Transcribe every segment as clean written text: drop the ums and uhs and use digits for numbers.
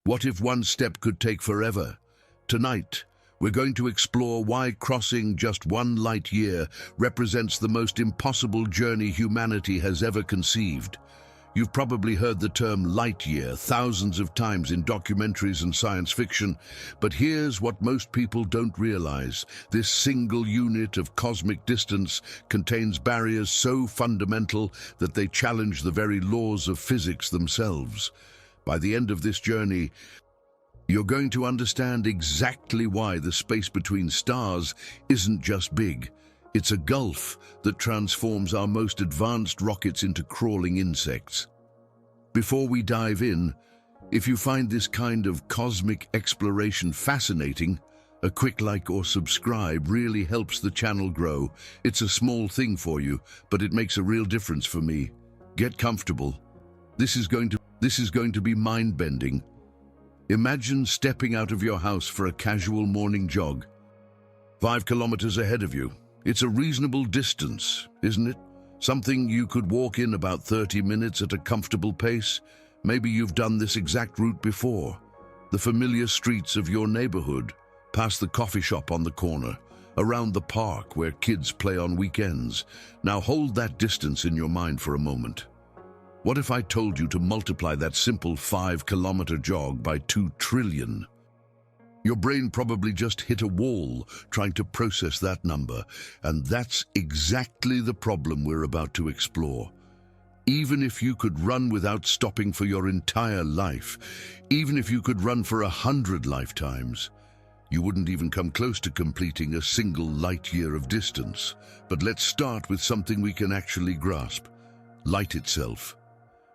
What if one step could take forever? Tonight, we're going to explore why crossing just one light year represents the most impossible journey humanity has ever conceived. You've probably heard the term light year thousands of times in documentaries and science fiction, but here's what most people don't realize. This single unit of cosmic distance contains barriers so fundamental that they challenge the very laws of physics themselves. By the end of this journey, you're going to understand exactly why the space between stars isn't just big. It's a gulf that transforms our most advanced rockets into crawling insects. Before we dive in, if you find this kind of cosmic exploration fascinating, a quick like or subscribe really helps the channel grow. It's a small thing for you, but it makes a real difference for me. Get comfortable. This is going to be mind-bending. Imagine stepping out of your house for a casual morning jog. 5 kilometers ahead of you. It's a reasonable distance, isn't it? Something you could walk in about 30 minutes at a comfortable pace. Maybe you've done this exact route before. The familiar streets of your neighborhood, past the coffee shop on the corner, around the park where kids play on weekends. Now hold that distance in your mind for a moment. What if I told you to multiply that simple 5-kilometer jog by 2 trillion? Your brain probably just hit a wall trying to process that number, and that's exactly the problem we're about to explore. Even if you could run without stopping for your entire life, even if you could run for 100 lifetimes, you wouldn't even come close to completing a single light year of distance. But let's start with something we can actually grasp. Light itself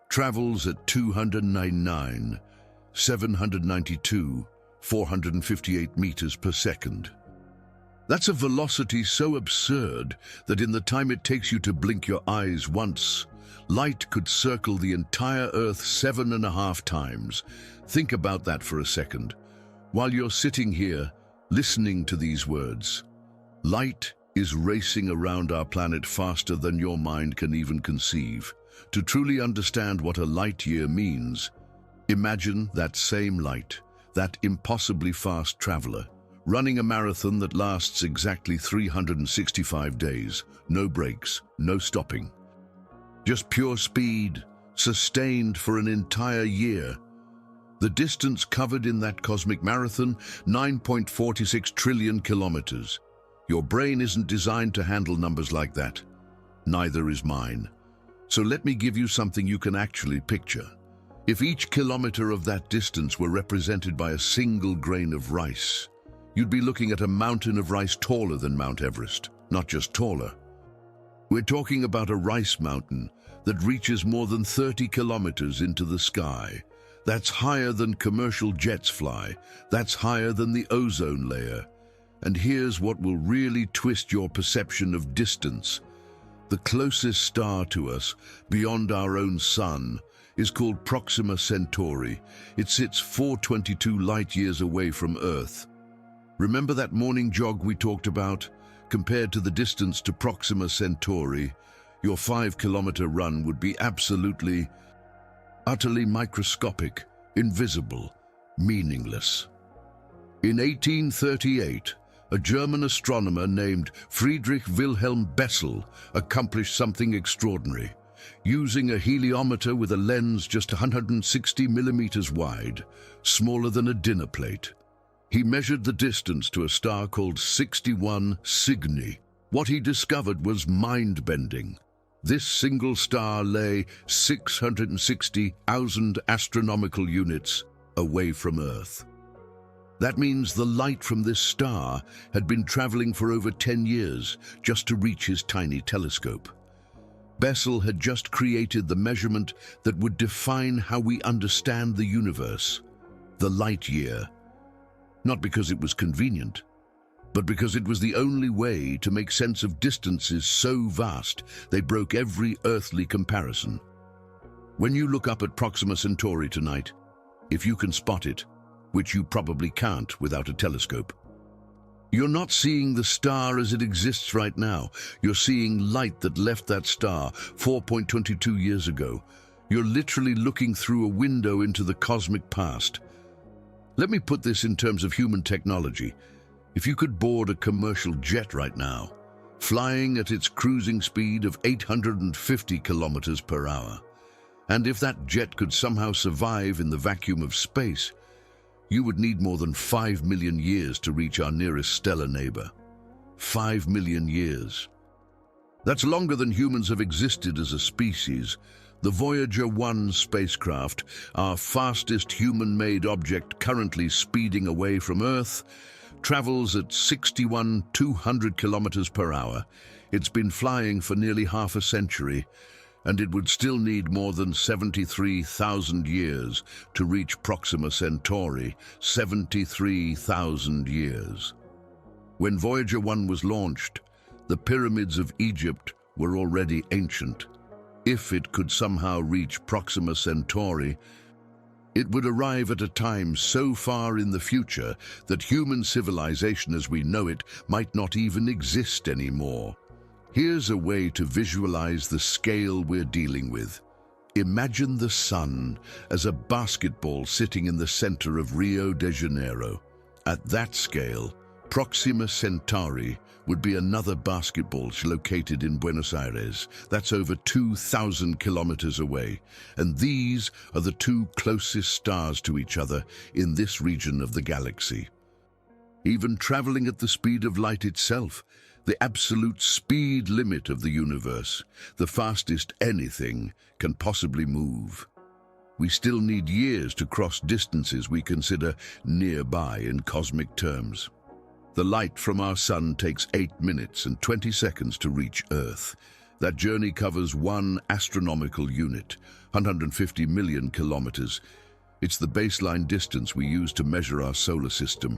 travels at 299,792,458 meters per second. That's a velocity so absurd that in the time it takes you to blink your eyes once, light could circle the entire Earth 7.5 times. Think about that for a second. While you're sitting here, listening to these words, light is racing around our planet faster than your mind can even conceive. To truly understand what a light year means, imagine that same light, that impossibly fast traveler, running a marathon that lasts exactly 365 days, no breaks, no stopping. Just pure speed, sustained for an entire year. The distance covered in that cosmic marathon, 9.46 trillion kilometers. Your brain isn't designed to handle numbers like that. Neither is mine. So let me give you something you can actually picture. If each kilometer of that distance were represented by a single grain of rice, you'd be looking at a mountain of rice taller than Mount Everest, not just taller. We're talking about a rice mountain that reaches more than 30 kilometers into the sky. That's higher than commercial jets fly. That's higher than the ozone layer. And here's what will really twist your perception of distance. The closest star to us, beyond our own sun, is called Proxima Centauri. It sits 422 light-years away from Earth. Remember that morning jog we talked about? Compared to the distance to Proxima Centauri, your 5-kilometer run would be absolutely, utterly microscopic, invisible, meaningless. In 1838, a German astronomer named Friedrich Wilhelm Bessel accomplished something extraordinary. Using a heliometer with a lens just 160 millimeters wide, smaller than a dinner plate, he measured the distance to a star called 61 Cygni. What he discovered was mind-bending. This single star lay 660,000 astronomical units away from Earth. That means the light from this star had been traveling for over 10 years just to reach his tiny telescope. Bessel had just created the measurement that would define how we understand the universe, the light year. Not because it was convenient, but because it was the only way to make sense of distances so vast they broke every earthly comparison. When you look up at Proxima Centauri tonight, if you can spot it, which you probably can't without a telescope, you're not seeing the star as it exists right now. You're seeing light that left that star 4.22 years ago. You're literally looking through a window into the cosmic past. Let me put this in terms of human technology. If you could board a commercial jet right now, flying at its cruising speed of 850 kilometers per hour, and if that jet could somehow survive in the vacuum of space, you would need more than 5 million years to reach our nearest stellar neighbor. 5 million years. That's longer than humans have existed as a species. The Voyager 1 spacecraft, our fastest human-made object currently speeding away from Earth, travels at 61,200 kilometers per hour. It's been flying for nearly half a century, and it would still need more than 73,000 years to reach Proxima Centauri. 73,000 years. When Voyager 1 was launched, the pyramids of Egypt were already ancient. If it could somehow reach Proxima Centauri, it would arrive at a time so far in the future that human civilization as we know it might not even exist anymore. Here's a way to visualize the scale we're dealing with. Imagine the sun as a basketball sitting in the center of Rio de Janeiro. At that scale, Proxima Centauri would be another basketball located in Buenos Aires. That's over 2,000 kilometers away. And these are the two closest stars to each other in this region of the galaxy. Even traveling at the speed of light itself, the absolute speed limit of the universe, the fastest anything can possibly move. We still need years to cross distances we consider nearby in cosmic terms. The light from our sun takes 8 minutes and 20 seconds to reach Earth. That journey covers 1 astronomical unit, 150 million kilometers. It's the baseline distance we use to measure our solar system.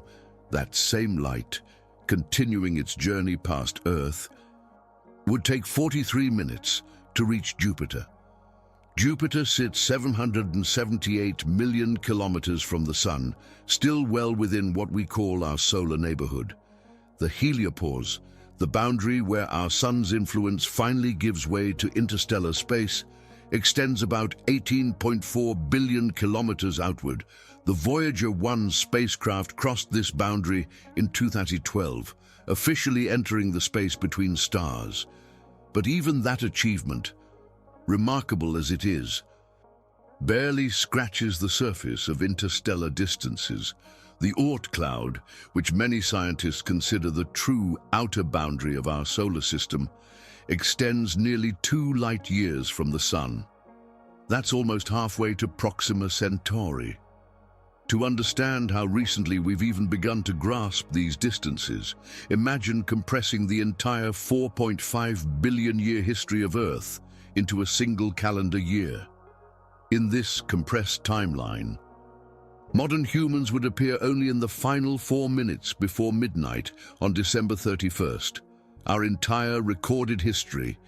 That same light, continuing its journey past Earth, would take 43 minutes to reach Jupiter. Jupiter sits 778 million kilometers from the Sun, still well within what we call our solar neighborhood. The heliopause, the boundary where our Sun's influence finally gives way to interstellar space, extends about 18.4 billion kilometers outward. The Voyager 1 spacecraft crossed this boundary in 2012, officially entering the space between stars. But even that achievement, remarkable as it is, barely scratches the surface of interstellar distances. The Oort cloud, which many scientists consider the true outer boundary of our solar system, extends nearly 2 light years from the Sun. That's almost halfway to Proxima Centauri. To understand how recently we've even begun to grasp these distances, imagine compressing the entire 4.5 billion year history of Earth into a single calendar year. In this compressed timeline, modern humans would appear only in the final 4 minutes before midnight on December 31st. Our entire recorded history,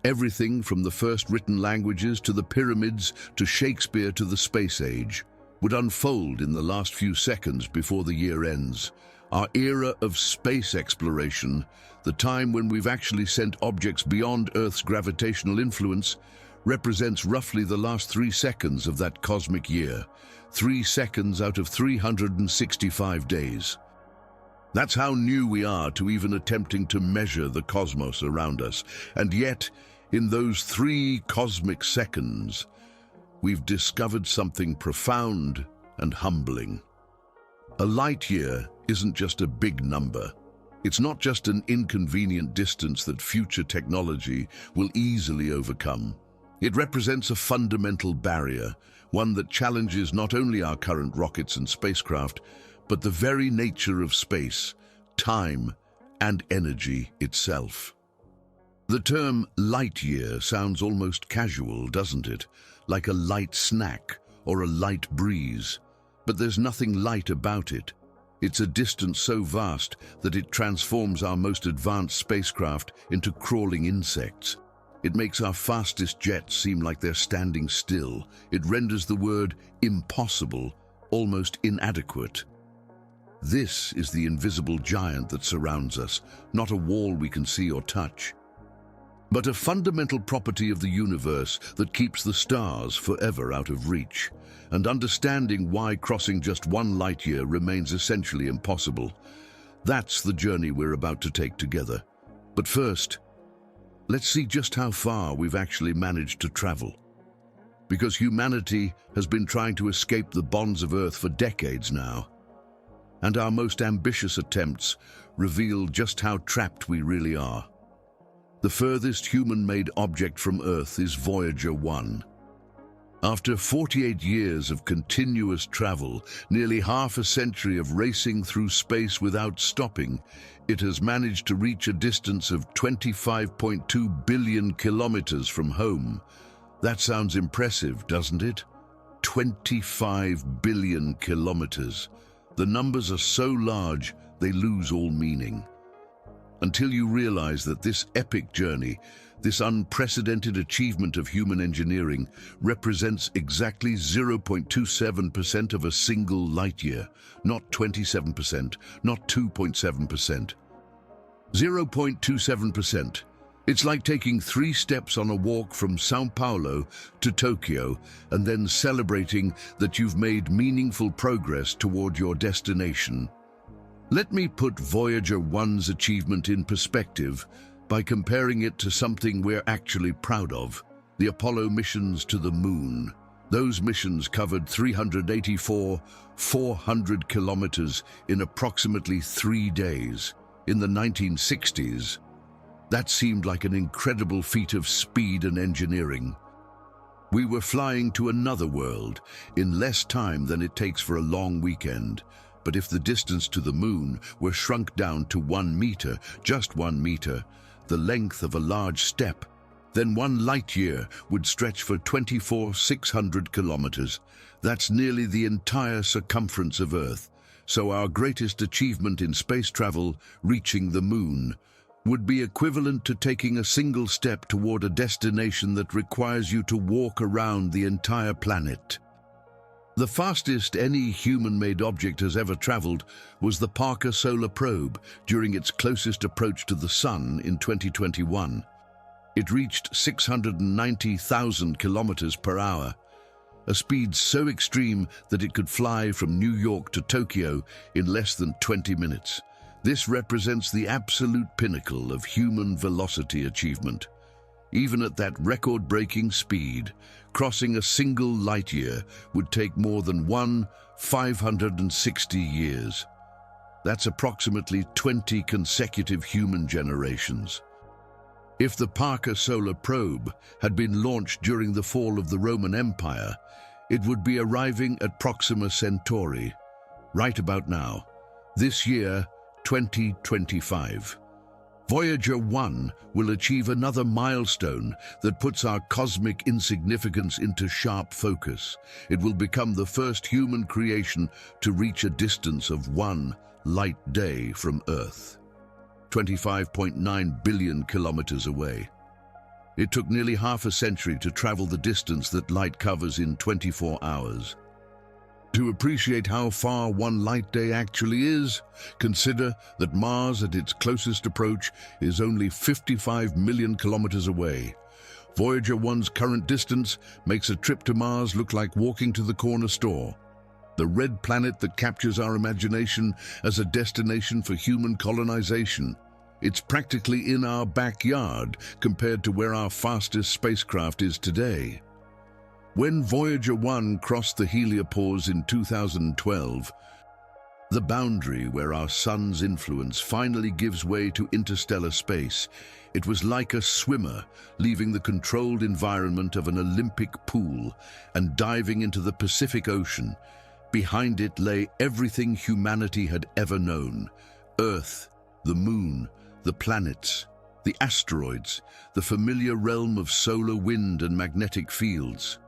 everything from the first written languages to the pyramids to Shakespeare to the space age, would unfold in the last few seconds before the year ends. Our era of space exploration, the time when we've actually sent objects beyond Earth's gravitational influence, represents roughly the last 3 seconds of that cosmic year, 3 seconds out of 365 days. That's how new we are to even attempting to measure the cosmos around us. And yet, in those 3 cosmic seconds, we've discovered something profound and humbling. A light year isn't just a big number. It's not just an inconvenient distance that future technology will easily overcome. It represents a fundamental barrier, one that challenges not only our current rockets and spacecraft, but the very nature of space, time, and energy itself. The term light year sounds almost casual, doesn't it? Like a light snack or a light breeze. But there's nothing light about it. It's a distance so vast that it transforms our most advanced spacecraft into crawling insects. It makes our fastest jets seem like they're standing still. It renders the word impossible almost inadequate. This is the invisible giant that surrounds us, not a wall we can see or touch. but a fundamental property of the universe that keeps the stars forever out of reach. And understanding why crossing just one light year remains essentially impossible, that's the journey we're about to take together. But first, let's see just how far we've actually managed to travel. Because humanity has been trying to escape the bonds of Earth for decades now, and our most ambitious attempts reveal just how trapped we really are. The furthest human-made object from Earth is Voyager 1. After 48 years of continuous travel, nearly half a century of racing through space without stopping, it has managed to reach a distance of 25.2 billion kilometers from home. That sounds impressive, doesn't it? 25 billion kilometers. The numbers are so large, they lose all meaning. Until you realize that this epic journey, this unprecedented achievement of human engineering, represents exactly 0.27% of a single light year, not 27%, not 2.7%. 0.27%. It's like taking 3 steps on a walk from Sao Paulo to Tokyo and then celebrating that you've made meaningful progress toward your destination. Let me put Voyager 1's achievement in perspective by comparing it to something we're actually proud of: the Apollo missions to the Moon. Those missions covered 400 kilometers in approximately 3 days. In the 1960s, that seemed like an incredible feat of speed and engineering. We were flying to another world in less time than it takes for a long weekend. But if the distance to the Moon were shrunk down to 1 meter, just 1 meter, the length of a large step, then 1 light year would stretch for 24,600 kilometers. That's nearly the entire circumference of Earth. So our greatest achievement in space travel, reaching the Moon, would be equivalent to taking a single step toward a destination that requires you to walk around the entire planet. The fastest any human-made object has ever traveled was the Parker Solar Probe during its closest approach to the Sun in 2021. It reached 690,000 kilometers per hour, a speed so extreme that it could fly from New York to Tokyo in less than 20 minutes. This represents the absolute pinnacle of human velocity achievement. Even at that record-breaking speed, crossing a single light year would take more than 560 years. That's approximately 20 consecutive human generations. If the Parker Solar Probe had been launched during the fall of the Roman Empire, it would be arriving at Proxima Centauri right about now, this year, 2025. Voyager 1 will achieve another milestone that puts our cosmic insignificance into sharp focus. It will become the first human creation to reach a distance of 1 light day from Earth, 25.9 billion kilometers away. It took nearly half a century to travel the distance that light covers in 24 hours. To appreciate how far 1 light day actually is, consider that Mars at its closest approach is only 55 million kilometers away. Voyager 1's current distance makes a trip to Mars look like walking to the corner store. The red planet that captures our imagination as a destination for human colonization. It's practically in our backyard compared to where our fastest spacecraft is today. When Voyager 1 crossed the heliopause in 2012, the boundary where our sun's influence finally gives way to interstellar space, it was like a swimmer leaving the controlled environment of an Olympic pool and diving into the Pacific Ocean. Behind it lay everything humanity had ever known: Earth, the Moon, the planets, the asteroids, the familiar realm of solar wind and magnetic fields.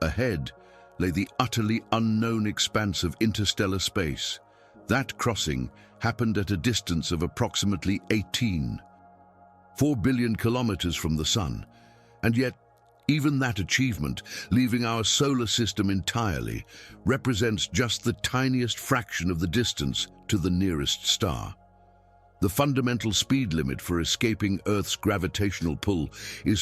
Ahead lay the utterly unknown expanse of interstellar space. That crossing happened at a distance of approximately 4 billion kilometers from the Sun. And yet, even that achievement, leaving our solar system entirely, represents just the tiniest fraction of the distance to the nearest star. The fundamental speed limit for escaping Earth's gravitational pull is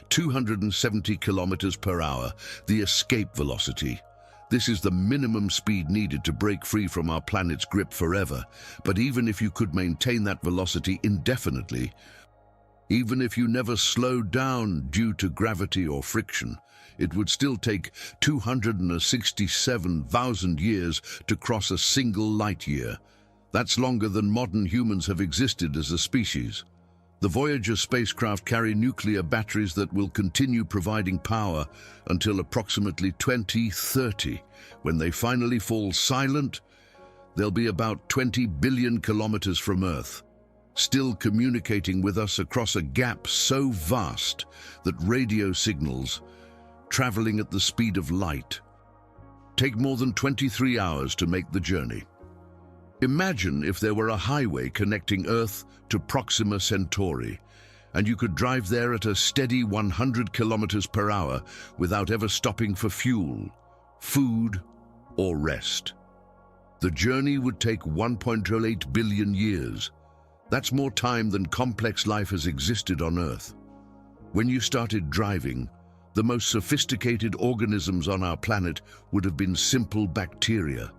270 kilometers per hour, the escape velocity. This is the minimum speed needed to break free from our planet's grip forever. But even if you could maintain that velocity indefinitely, even if you never slowed down due to gravity or friction, it would still take 267,000 years to cross a single light year. That's longer than modern humans have existed as a species. The Voyager spacecraft carry nuclear batteries that will continue providing power until approximately 2030. When they finally fall silent, they'll be about 20 billion kilometers from Earth, still communicating with us across a gap so vast that radio signals, traveling at the speed of light, take more than 23 hours to make the journey. Imagine if there were a highway connecting Earth to Proxima Centauri, and you could drive there at a steady 100 kilometers per hour without ever stopping for fuel, food, or rest. The journey would take 1.08 billion years. That's more time than complex life has existed on Earth. When you started driving, the most sophisticated organisms on our planet would have been simple bacteria.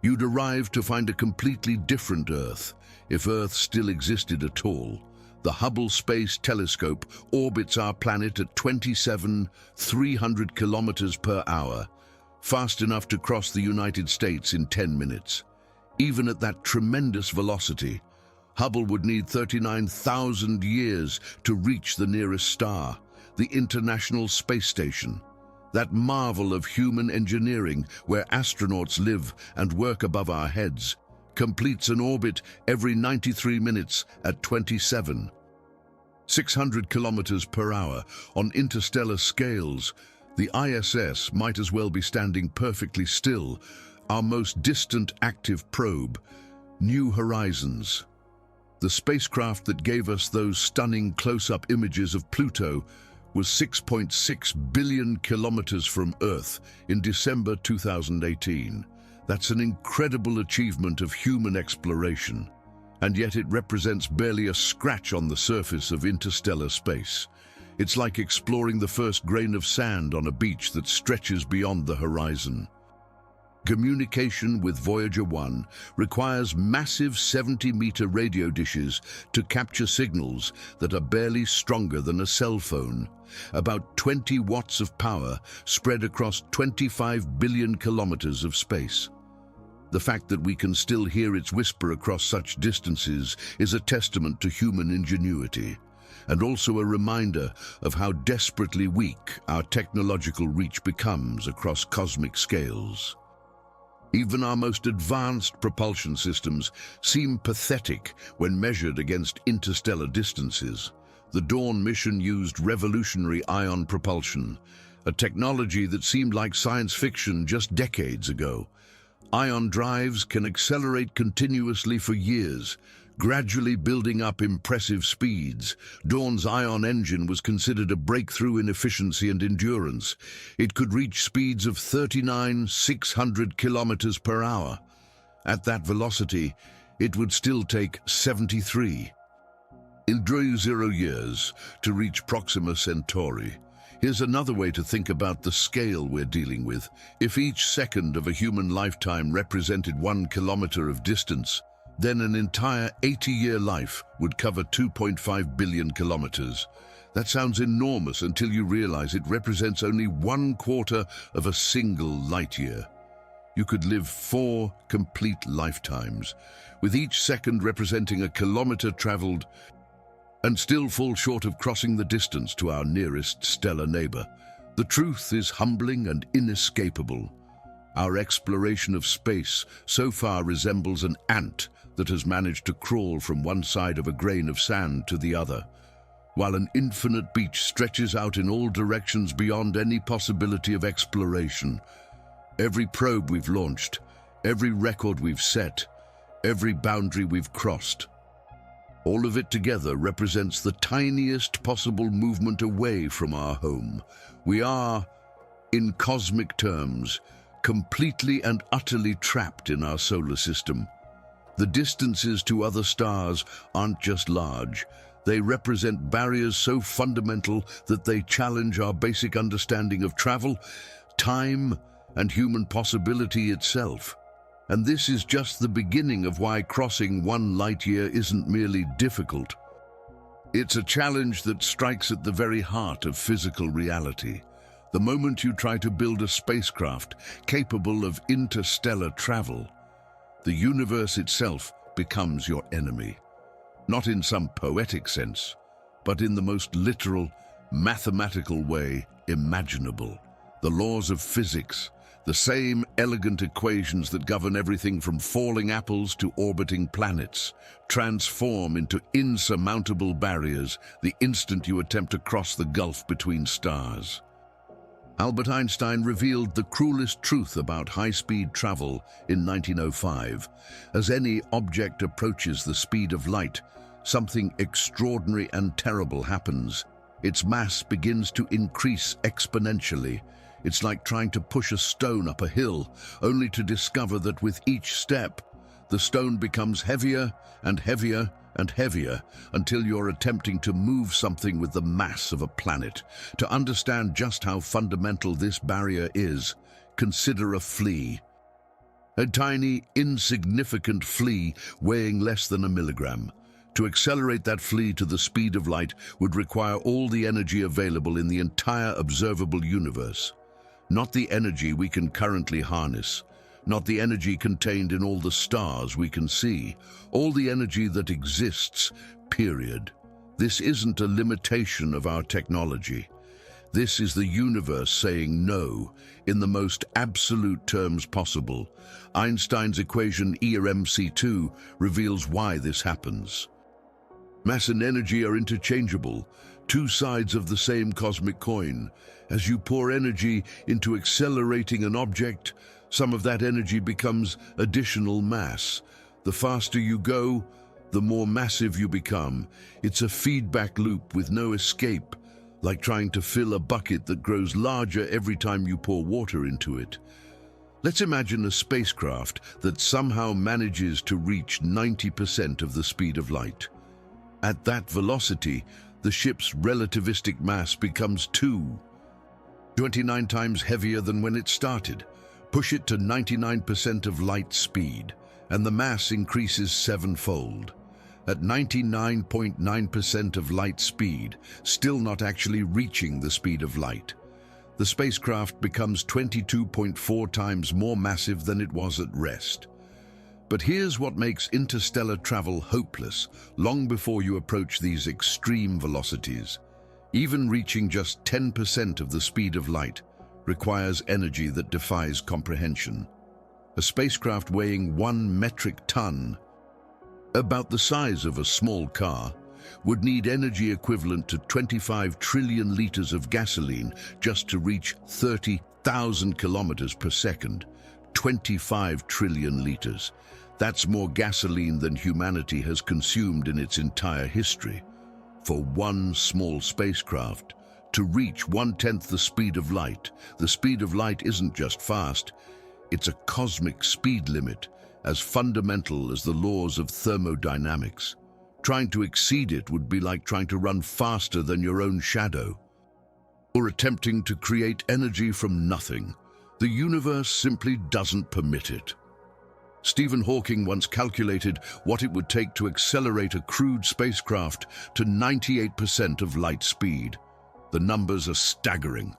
You'd arrive to find a completely different Earth, if Earth still existed at all. The Hubble Space Telescope orbits our planet at 27,300 kilometers per hour, fast enough to cross the United States in 10 minutes. Even at that tremendous velocity, Hubble would need 39,000 years to reach the nearest star, the International Space Station. That marvel of human engineering where astronauts live and work above our heads, completes an orbit every 93 minutes at 27,600 kilometers per hour. On interstellar scales, the ISS might as well be standing perfectly still, our most distant active probe, New Horizons. The spacecraft that gave us those stunning close-up images of Pluto was 6.6 billion kilometers from Earth in December 2018. That's an incredible achievement of human exploration, and yet it represents barely a scratch on the surface of interstellar space. It's like exploring the first grain of sand on a beach that stretches beyond the horizon. Communication with Voyager 1 requires massive 70-meter radio dishes to capture signals that are barely stronger than a cell phone. About 20 watts of power spread across 25 billion kilometers of space. The fact that we can still hear its whisper across such distances is a testament to human ingenuity, and also a reminder of how desperately weak our technological reach becomes across cosmic scales. Even our most advanced propulsion systems seem pathetic when measured against interstellar distances. The Dawn mission used revolutionary ion propulsion, a technology that seemed like science fiction just decades ago. Ion drives can accelerate continuously for years, gradually building up impressive speeds. Dawn's ion engine was considered a breakthrough in efficiency and endurance. It could reach speeds of 39,600 kilometers per hour. At that velocity, it would still take 73 years to reach Proxima Centauri. Here's another way to think about the scale we're dealing with. If each second of a human lifetime represented 1 kilometer of distance, then an entire 80-year life would cover 2.5 billion kilometers. That sounds enormous until you realize it represents only 1/4 of a single light year. You could live 4 complete lifetimes, with each second representing a kilometer traveled, and still fall short of crossing the distance to our nearest stellar neighbor. The truth is humbling and inescapable. Our exploration of space so far resembles an ant that has managed to crawl from one side of a grain of sand to the other, while an infinite beach stretches out in all directions beyond any possibility of exploration. Every probe we've launched, every record we've set, every boundary we've crossed, all of it together represents the tiniest possible movement away from our home. We are, in cosmic terms, completely and utterly trapped in our solar system. The distances to other stars aren't just large. They represent barriers so fundamental that they challenge our basic understanding of travel, time, and human possibility itself. And this is just the beginning of why crossing 1 light-year isn't merely difficult. It's a challenge that strikes at the very heart of physical reality. The moment you try to build a spacecraft capable of interstellar travel, the universe itself becomes your enemy. Not in some poetic sense, but in the most literal, mathematical way imaginable. The laws of physics, the same elegant equations that govern everything from falling apples to orbiting planets, transform into insurmountable barriers the instant you attempt to cross the gulf between stars. Albert Einstein revealed the cruelest truth about high-speed travel in 1905. As any object approaches the speed of light, something extraordinary and terrible happens. Its mass begins to increase exponentially. It's like trying to push a stone up a hill, only to discover that with each step, the stone becomes heavier and heavier and heavier until you're attempting to move something with the mass of a planet. To understand just how fundamental this barrier is, consider a flea. A tiny, insignificant flea weighing less than a milligram. To accelerate that flea to the speed of light would require all the energy available in the entire observable universe. Not the energy we can currently harness, not the energy contained in all the stars we can see, all the energy that exists, period. This isn't a limitation of our technology. This is the universe saying no, in the most absolute terms possible. Einstein's equation E=mc2 reveals why this happens. Mass and energy are interchangeable, two sides of the same cosmic coin. As you pour energy into accelerating an object, some of that energy becomes additional mass. The faster you go, the more massive you become. It's a feedback loop with no escape, like trying to fill a bucket that grows larger every time you pour water into it. Let's imagine a spacecraft that somehow manages to reach 90% of the speed of light. At that velocity, the ship's relativistic mass becomes 29 times heavier than when it started. Push it to 99% of light speed, and the mass increases 7-fold. At 99.9% of light speed, still not actually reaching the speed of light, the spacecraft becomes 22.4 times more massive than it was at rest. But here's what makes interstellar travel hopeless long before you approach these extreme velocities. Even reaching just 10% of the speed of light requires energy that defies comprehension. A spacecraft weighing 1 metric ton, about the size of a small car, would need energy equivalent to 25 trillion liters of gasoline just to reach 30,000 kilometers per second. 25 trillion liters. That's more gasoline than humanity has consumed in its entire history. For one small spacecraft to reach 1/10 the speed of light. The speed of light isn't just fast, it's a cosmic speed limit, as fundamental as the laws of thermodynamics. Trying to exceed it would be like trying to run faster than your own shadow, or attempting to create energy from nothing. The universe simply doesn't permit it. Stephen Hawking once calculated what it would take to accelerate a crewed spacecraft to 98% of light speed. The numbers are staggering.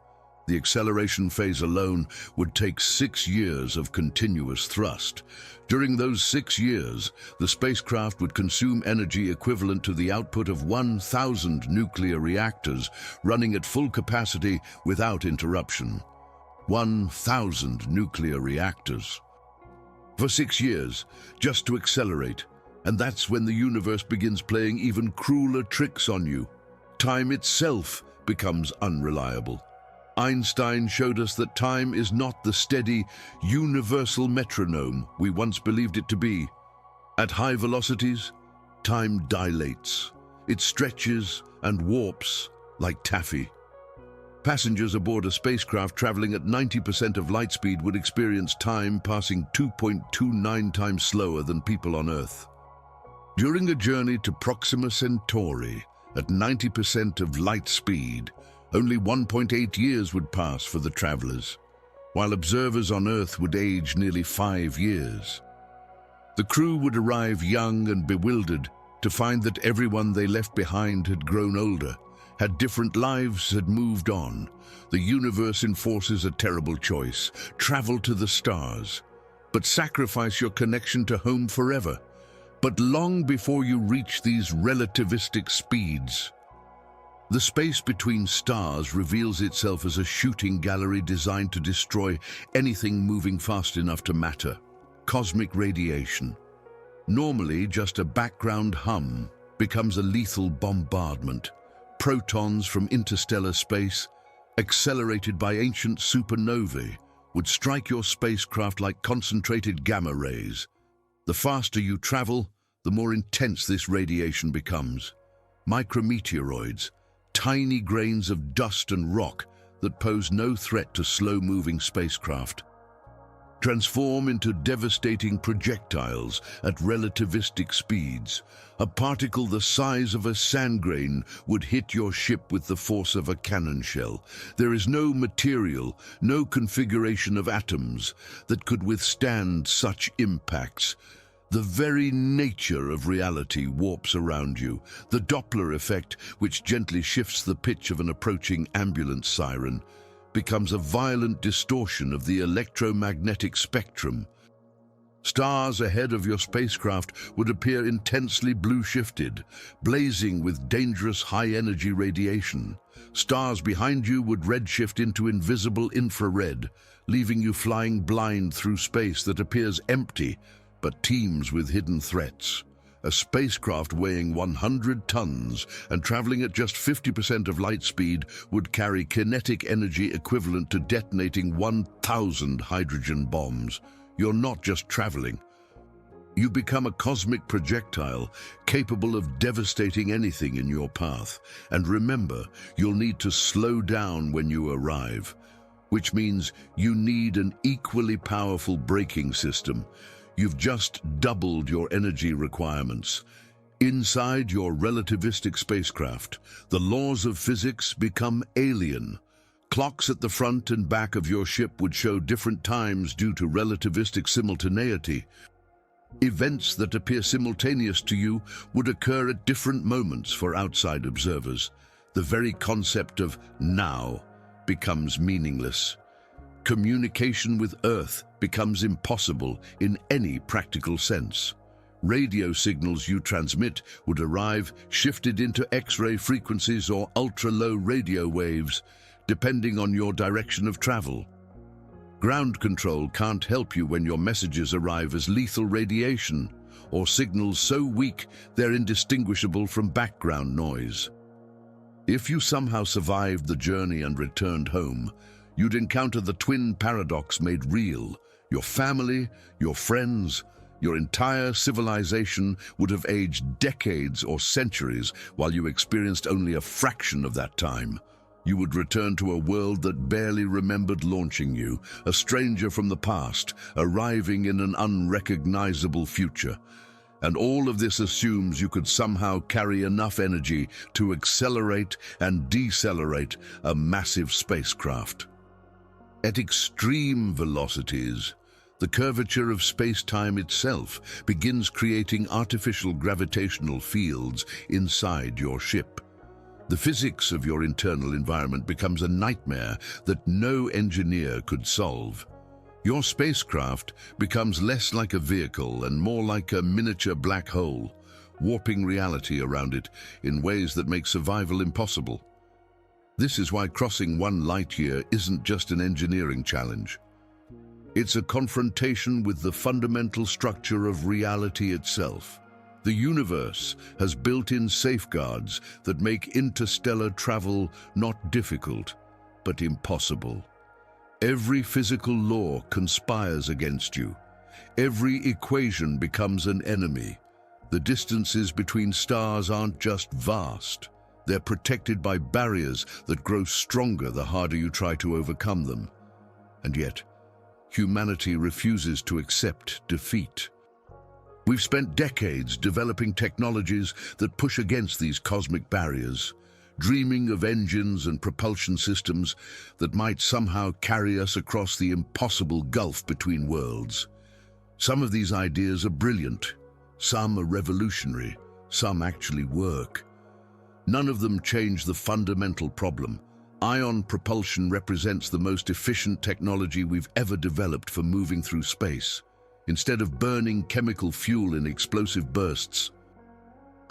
The acceleration phase alone would take 6 years of continuous thrust. During those 6 years, the spacecraft would consume energy equivalent to the output of 1,000 nuclear reactors running at full capacity without interruption. 1,000 nuclear reactors. For 6 years, just to accelerate. And that's when the universe begins playing even crueler tricks on you. Time itself becomes unreliable. Einstein showed us that time is not the steady, universal metronome we once believed it to be. At high velocities, time dilates. It stretches and warps like taffy. Passengers aboard a spacecraft traveling at 90% of light speed would experience time passing 2.29 times slower than people on Earth. During a journey to Proxima Centauri at 90% of light speed, only 1.8 years would pass for the travelers, while observers on Earth would age nearly 5 years. The crew would arrive young and bewildered to find that everyone they left behind had grown older, had different lives, had moved on. The universe enforces a terrible choice: travel to the stars, but sacrifice your connection to home forever. But long before you reach these relativistic speeds, the space between stars reveals itself as a shooting gallery designed to destroy anything moving fast enough to matter. Cosmic radiation, normally just a background hum, becomes a lethal bombardment. Protons from interstellar space, accelerated by ancient supernovae, would strike your spacecraft like concentrated gamma rays. The faster you travel, the more intense this radiation becomes. Micrometeoroids, tiny grains of dust and rock that pose no threat to slow-moving spacecraft, transform into devastating projectiles at relativistic speeds. A particle the size of a sand grain would hit your ship with the force of a cannon shell. There is no material, no configuration of atoms that could withstand such impacts. The very nature of reality warps around you. The Doppler effect, which gently shifts the pitch of an approaching ambulance siren, becomes a violent distortion of the electromagnetic spectrum. Stars ahead of your spacecraft would appear intensely blue-shifted, blazing with dangerous high-energy radiation. Stars behind you would redshift into invisible infrared, leaving you flying blind through space that appears empty, but teems with hidden threats. A spacecraft weighing 100 tons and traveling at just 50% of light speed would carry kinetic energy equivalent to detonating 1,000 hydrogen bombs. You're not just traveling. You become a cosmic projectile capable of devastating anything in your path. And remember, you'll need to slow down when you arrive, which means you need an equally powerful braking system. You've just doubled your energy requirements. Inside your relativistic spacecraft, the laws of physics become alien. Clocks at the front and back of your ship would show different times due to relativistic simultaneity. Events that appear simultaneous to you would occur at different moments for outside observers. The very concept of now becomes meaningless. Communication with Earth becomes impossible in any practical sense. Radio signals you transmit would arrive shifted into X-ray frequencies or ultra-low radio waves, depending on your direction of travel. Ground control can't help you when your messages arrive as lethal radiation or signals so weak they're indistinguishable from background noise. If you somehow survived the journey and returned home, you'd encounter the twin paradox made real. Your family, your friends, your entire civilization would have aged decades or centuries while you experienced only a fraction of that time. You would return to a world that barely remembered launching you, a stranger from the past, arriving in an unrecognizable future. And all of this assumes you could somehow carry enough energy to accelerate and decelerate a massive spacecraft. At extreme velocities, the curvature of space-time itself begins creating artificial gravitational fields inside your ship. The physics of your internal environment becomes a nightmare that no engineer could solve. Your spacecraft becomes less like a vehicle and more like a miniature black hole, warping reality around it in ways that make survival impossible. This is why crossing 1 light-year isn't just an engineering challenge. It's a confrontation with the fundamental structure of reality itself. The universe has built-in safeguards that make interstellar travel not difficult, but impossible. Every physical law conspires against you. Every equation becomes an enemy. The distances between stars aren't just vast, They're protected by barriers that grow stronger the harder you try to overcome them. And yet, humanity refuses to accept defeat. We've spent decades developing technologies that push against these cosmic barriers, dreaming of engines and propulsion systems that might somehow carry us across the impossible gulf between worlds. Some of these ideas are brilliant, some are revolutionary, some actually work. None of them change the fundamental problem. Ion propulsion represents the most efficient technology we've ever developed for moving through space. Instead of burning chemical fuel in explosive bursts,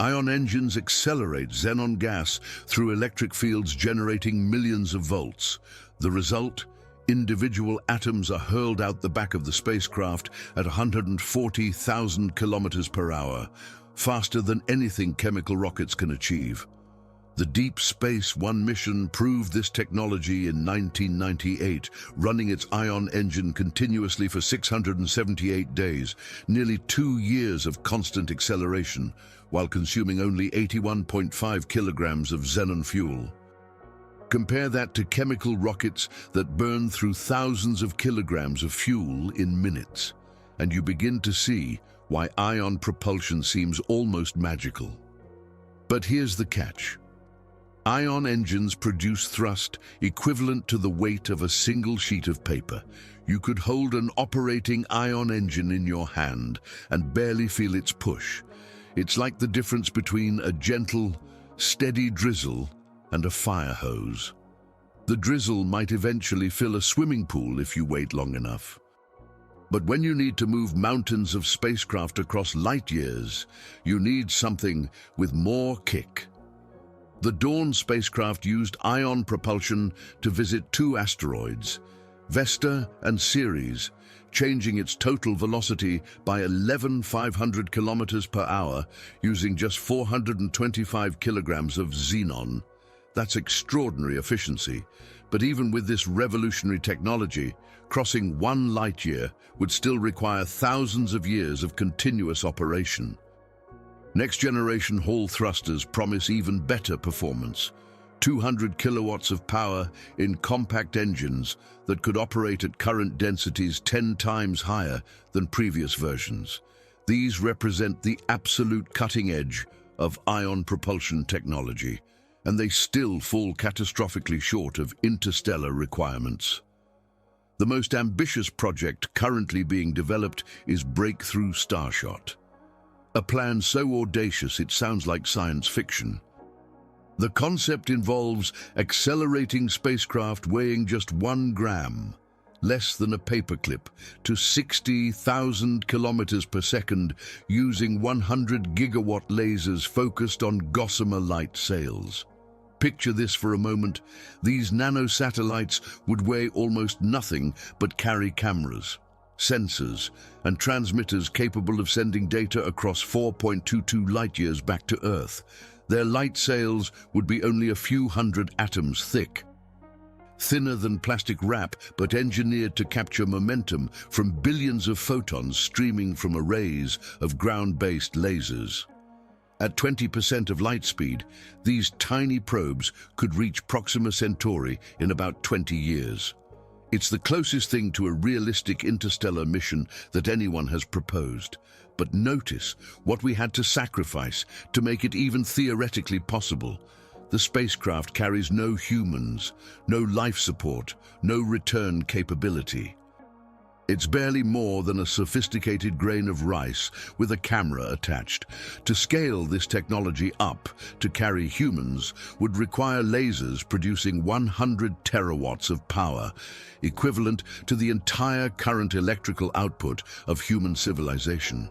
ion engines accelerate xenon gas through electric fields generating millions of volts. The result? Individual atoms are hurled out the back of the spacecraft at 140,000 kilometers per hour, faster than anything chemical rockets can achieve. The Deep Space One mission proved this technology in 1998, running its ion engine continuously for 678 days, nearly 2 years of constant acceleration, while consuming only 81.5 kilograms of xenon fuel. Compare that to chemical rockets that burn through thousands of kilograms of fuel in minutes, and you begin to see why ion propulsion seems almost magical. But here's the catch. Ion engines produce thrust equivalent to the weight of a single sheet of paper. You could hold an operating ion engine in your hand and barely feel its push. It's like the difference between a gentle, steady drizzle and a fire hose. The drizzle might eventually fill a swimming pool if you wait long enough. But when you need to move mountains of spacecraft across light years, you need something with more kick. The Dawn spacecraft used ion propulsion to visit 2 asteroids, Vesta and Ceres, changing its total velocity by 11,500 kilometers per hour using just 425 kilograms of xenon. That's extraordinary efficiency. But even with this revolutionary technology, crossing 1 light year would still require thousands of years of continuous operation. Next-generation Hall thrusters promise even better performance. 200 kilowatts of power in compact engines that could operate at current densities 10 times higher than previous versions. These represent the absolute cutting edge of ion propulsion technology, and they still fall catastrophically short of interstellar requirements. The most ambitious project currently being developed is Breakthrough Starshot. A plan so audacious it sounds like science fiction. The concept involves accelerating spacecraft weighing just 1 gram, less than a paperclip, to 60,000 kilometers per second using 100 gigawatt lasers focused on gossamer light sails. Picture this for a moment. These nanosatellites would weigh almost nothing but carry cameras, sensors, and transmitters capable of sending data across 4.22 light-years back to Earth. Their light sails would be only a few hundred atoms thick, thinner than plastic wrap, but engineered to capture momentum from billions of photons streaming from arrays of ground-based lasers. At 20% of light speed, these tiny probes could reach Proxima Centauri in about 20 years. It's the closest thing to a realistic interstellar mission that anyone has proposed. But notice what we had to sacrifice to make it even theoretically possible. The spacecraft carries no humans, no life support, no return capability. It's barely more than a sophisticated grain of rice with a camera attached. To scale this technology up to carry humans would require lasers producing 100 terawatts of power, equivalent to the entire current electrical output of human civilization.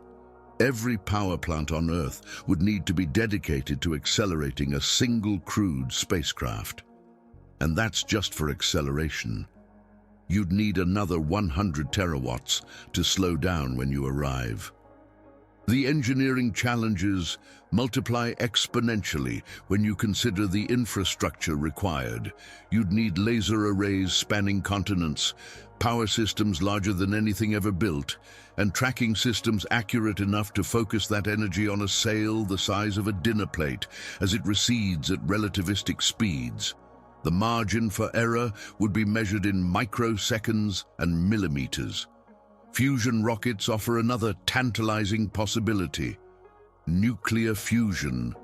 Every power plant on Earth would need to be dedicated to accelerating a single crewed spacecraft. And that's just for acceleration. You'd need another 100 terawatts to slow down when you arrive. The engineering challenges multiply exponentially when you consider the infrastructure required. You'd need laser arrays spanning continents, power systems larger than anything ever built, and tracking systems accurate enough to focus that energy on a sail the size of a dinner plate as it recedes at relativistic speeds. The margin for error would be measured in microseconds and millimeters. Fusion rockets offer another tantalizing possibility: nuclear fusion.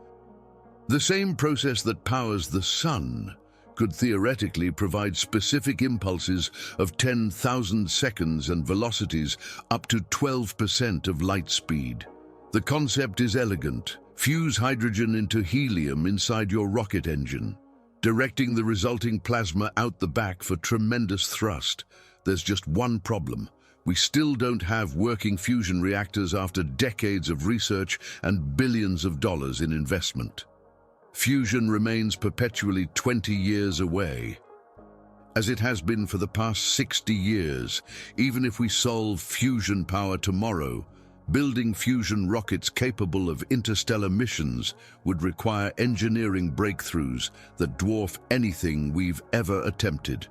The same process that powers the sun could theoretically provide specific impulses of 10,000 seconds and velocities up to 12% of light speed. The concept is elegant. Fuse hydrogen into helium inside your rocket engine, directing the resulting plasma out the back for tremendous thrust. There's just one problem. We still don't have working fusion reactors after decades of research and billions of dollars in investment. Fusion remains perpetually 20 years away, as it has been for the past 60 years. Even if we solve fusion power tomorrow, building fusion rockets capable of interstellar missions would require engineering breakthroughs that dwarf anything we've ever attempted.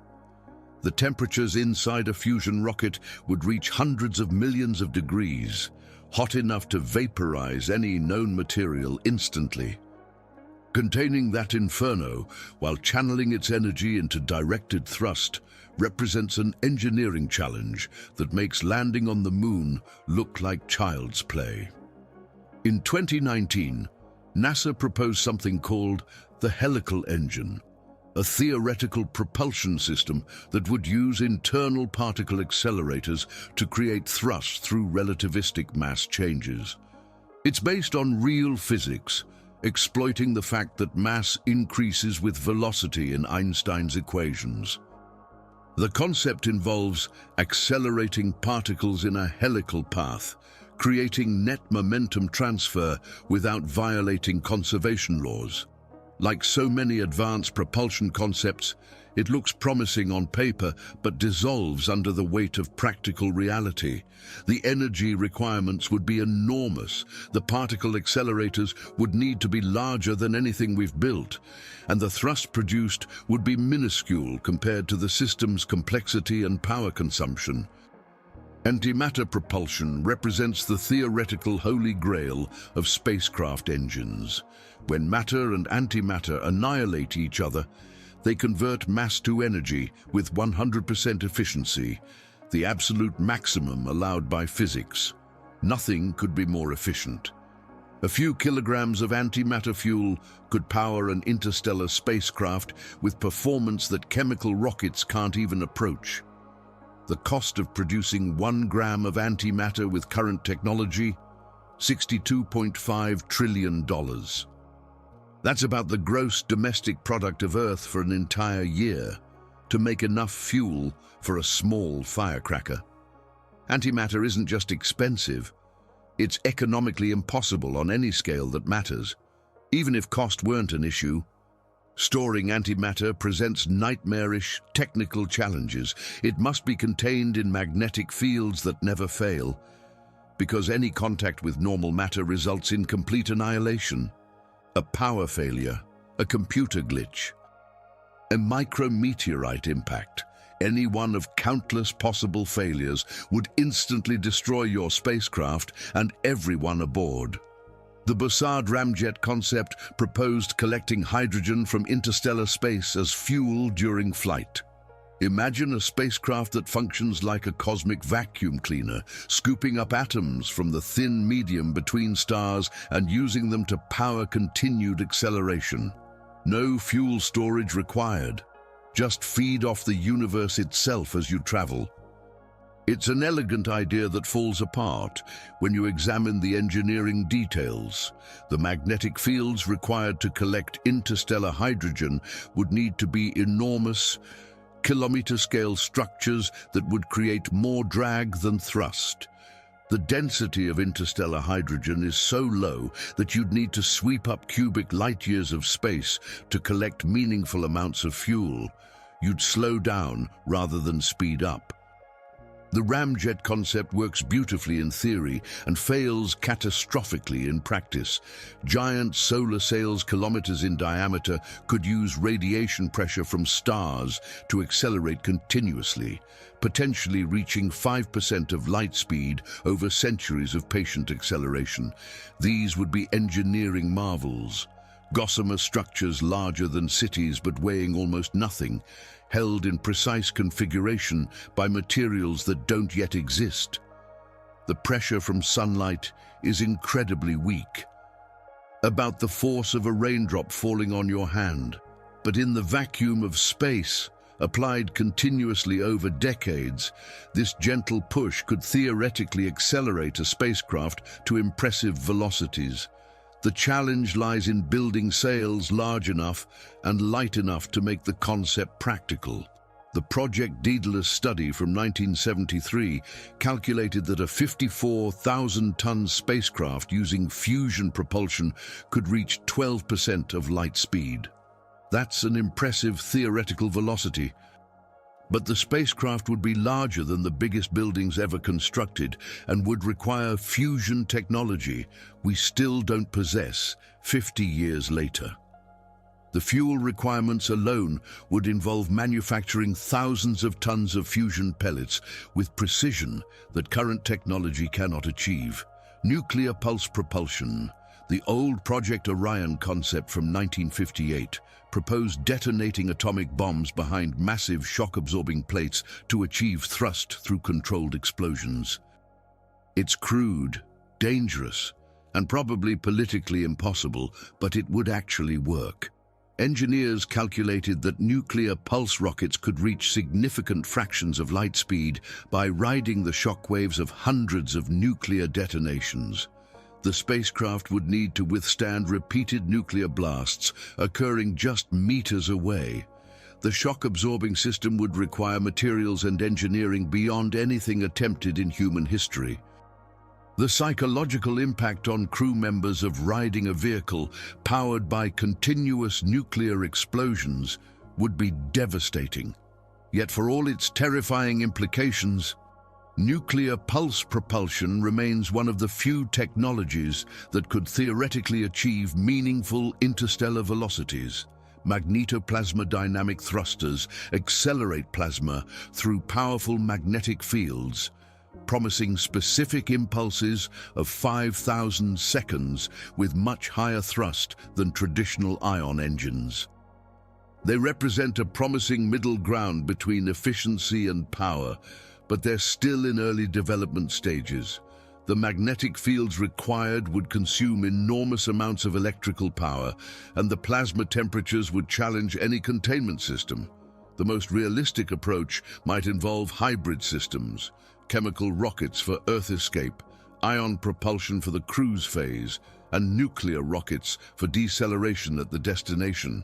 The temperatures inside a fusion rocket would reach hundreds of millions of degrees, hot enough to vaporize any known material instantly. Containing that inferno while channeling its energy into directed thrust represents an engineering challenge that makes landing on the moon look like child's play. In 2019, NASA proposed something called the helical engine, a theoretical propulsion system that would use internal particle accelerators to create thrust through relativistic mass changes. It's based on real physics, exploiting the fact that mass increases with velocity in Einstein's equations. The concept involves accelerating particles in a helical path, creating net momentum transfer without violating conservation laws. Like so many advanced propulsion concepts, it looks promising on paper but dissolves under the weight of practical reality. The energy requirements would be enormous. The particle accelerators would need to be larger than anything we've built, and the thrust produced would be minuscule compared to the system's complexity and power consumption. Antimatter propulsion represents the theoretical holy grail of spacecraft engines. When matter and antimatter annihilate each other, they convert mass to energy with 100% efficiency, the absolute maximum allowed by physics. Nothing could be more efficient. A few kilograms of antimatter fuel could power an interstellar spacecraft with performance that chemical rockets can't even approach. The cost of producing 1 gram of antimatter with current technology, $62.5 trillion. That's about the gross domestic product of Earth for an entire year to make enough fuel for a small firecracker. Antimatter isn't just expensive, it's economically impossible on any scale that matters. Even if cost weren't an issue, storing antimatter presents nightmarish technical challenges. It must be contained in magnetic fields that never fail, because any contact with normal matter results in complete annihilation. A power failure, a computer glitch, a micrometeorite impact, any one of countless possible failures would instantly destroy your spacecraft and everyone aboard. The Bussard ramjet concept proposed collecting hydrogen from interstellar space as fuel during flight. Imagine a spacecraft that functions like a cosmic vacuum cleaner, scooping up atoms from the thin medium between stars and using them to power continued acceleration. No fuel storage required. Just feed off the universe itself as you travel. It's an elegant idea that falls apart when you examine the engineering details. The magnetic fields required to collect interstellar hydrogen would need to be enormous, kilometer-scale structures that would create more drag than thrust. The density of interstellar hydrogen is so low that you'd need to sweep up cubic light-years of space to collect meaningful amounts of fuel. You'd slow down rather than speed up. The ramjet concept works beautifully in theory and fails catastrophically in practice. Giant solar sails kilometers in diameter could use radiation pressure from stars to accelerate continuously, potentially reaching 5% of light speed over centuries of patient acceleration. These would be engineering marvels. Gossamer structures larger than cities but weighing almost nothing, held in precise configuration by materials that don't yet exist. The pressure from sunlight is incredibly weak, about the force of a raindrop falling on your hand. But in the vacuum of space, applied continuously over decades, this gentle push could theoretically accelerate a spacecraft to impressive velocities. The challenge lies in building sails large enough and light enough to make the concept practical. The Project Daedalus study from 1973 calculated that a 54,000-ton spacecraft using fusion propulsion could reach 12% of light speed. That's an impressive theoretical velocity. But the spacecraft would be larger than the biggest buildings ever constructed and would require fusion technology we still don't possess 50 years later. The fuel requirements alone would involve manufacturing thousands of tons of fusion pellets with precision that current technology cannot achieve. Nuclear pulse propulsion, the old Project Orion concept from 1958, proposed detonating atomic bombs behind massive shock-absorbing plates to achieve thrust through controlled explosions. It's crude, dangerous, and probably politically impossible, but it would actually work. Engineers calculated that nuclear pulse rockets could reach significant fractions of light speed by riding the shock waves of hundreds of nuclear detonations. The spacecraft would need to withstand repeated nuclear blasts occurring just meters away. The shock-absorbing system would require materials and engineering beyond anything attempted in human history. The psychological impact on crew members of riding a vehicle powered by continuous nuclear explosions would be devastating. Yet for all its terrifying implications, nuclear pulse propulsion remains one of the few technologies that could theoretically achieve meaningful interstellar velocities. Magnetoplasma dynamic thrusters accelerate plasma through powerful magnetic fields, promising specific impulses of 5,000 seconds with much higher thrust than traditional ion engines. They represent a promising middle ground between efficiency and power, but they're still in early development stages. The magnetic fields required would consume enormous amounts of electrical power, and the plasma temperatures would challenge any containment system. The most realistic approach might involve hybrid systems, chemical rockets for Earth escape, ion propulsion for the cruise phase, and nuclear rockets for deceleration at the destination.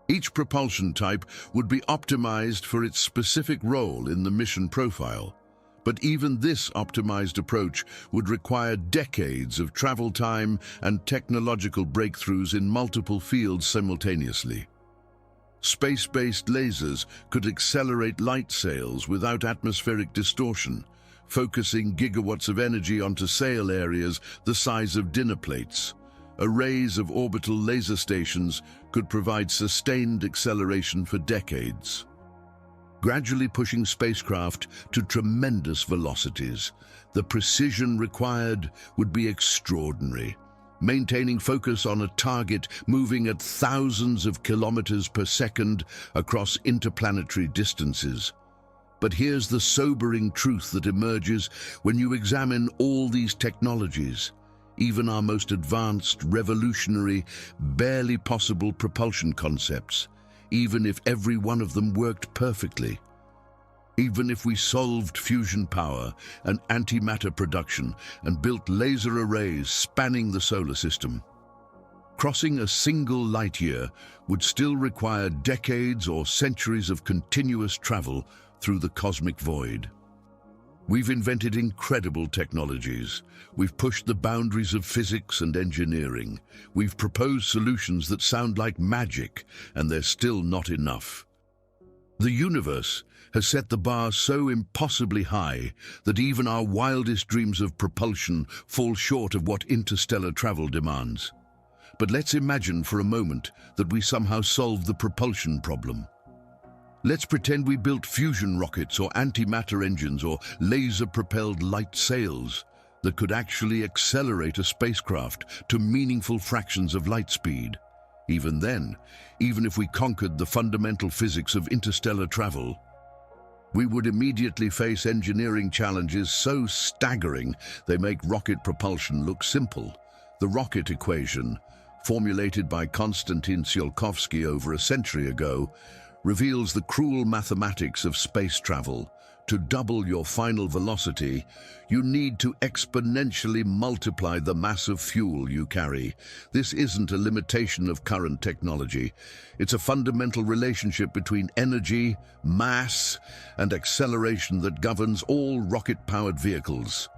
Each propulsion type would be optimized for its specific role in the mission profile. But even this optimized approach would require decades of travel time and technological breakthroughs in multiple fields simultaneously. Space-based lasers could accelerate light sails without atmospheric distortion, focusing gigawatts of energy onto sail areas the size of dinner plates. Arrays of orbital laser stations could provide sustained acceleration for decades, gradually pushing spacecraft to tremendous velocities. The precision required would be extraordinary, maintaining focus on a target moving at thousands of kilometers per second across interplanetary distances. But here's the sobering truth that emerges when you examine all these technologies. Even our most advanced, revolutionary, barely possible propulsion concepts, even if every one of them worked perfectly, even if we solved fusion power and antimatter production and built laser arrays spanning the solar system, crossing a single light year would still require decades or centuries of continuous travel through the cosmic void. We've invented incredible technologies. We've pushed the boundaries of physics and engineering. We've proposed solutions that sound like magic, and they're still not enough. The universe has set the bar so impossibly high that even our wildest dreams of propulsion fall short of what interstellar travel demands. But let's imagine for a moment that we somehow solve the propulsion problem. Let's pretend we built fusion rockets or antimatter engines or laser-propelled light sails that could actually accelerate a spacecraft to meaningful fractions of light speed. Even then, even if we conquered the fundamental physics of interstellar travel, we would immediately face engineering challenges so staggering they make rocket propulsion look simple. The rocket equation, formulated by Konstantin Tsiolkovsky over a century ago, reveals the cruel mathematics of space travel. To double your final velocity, you need to exponentially multiply the mass of fuel you carry. This isn't a limitation of current technology. It's a fundamental relationship between energy, mass, and acceleration that governs all rocket-powered vehicles.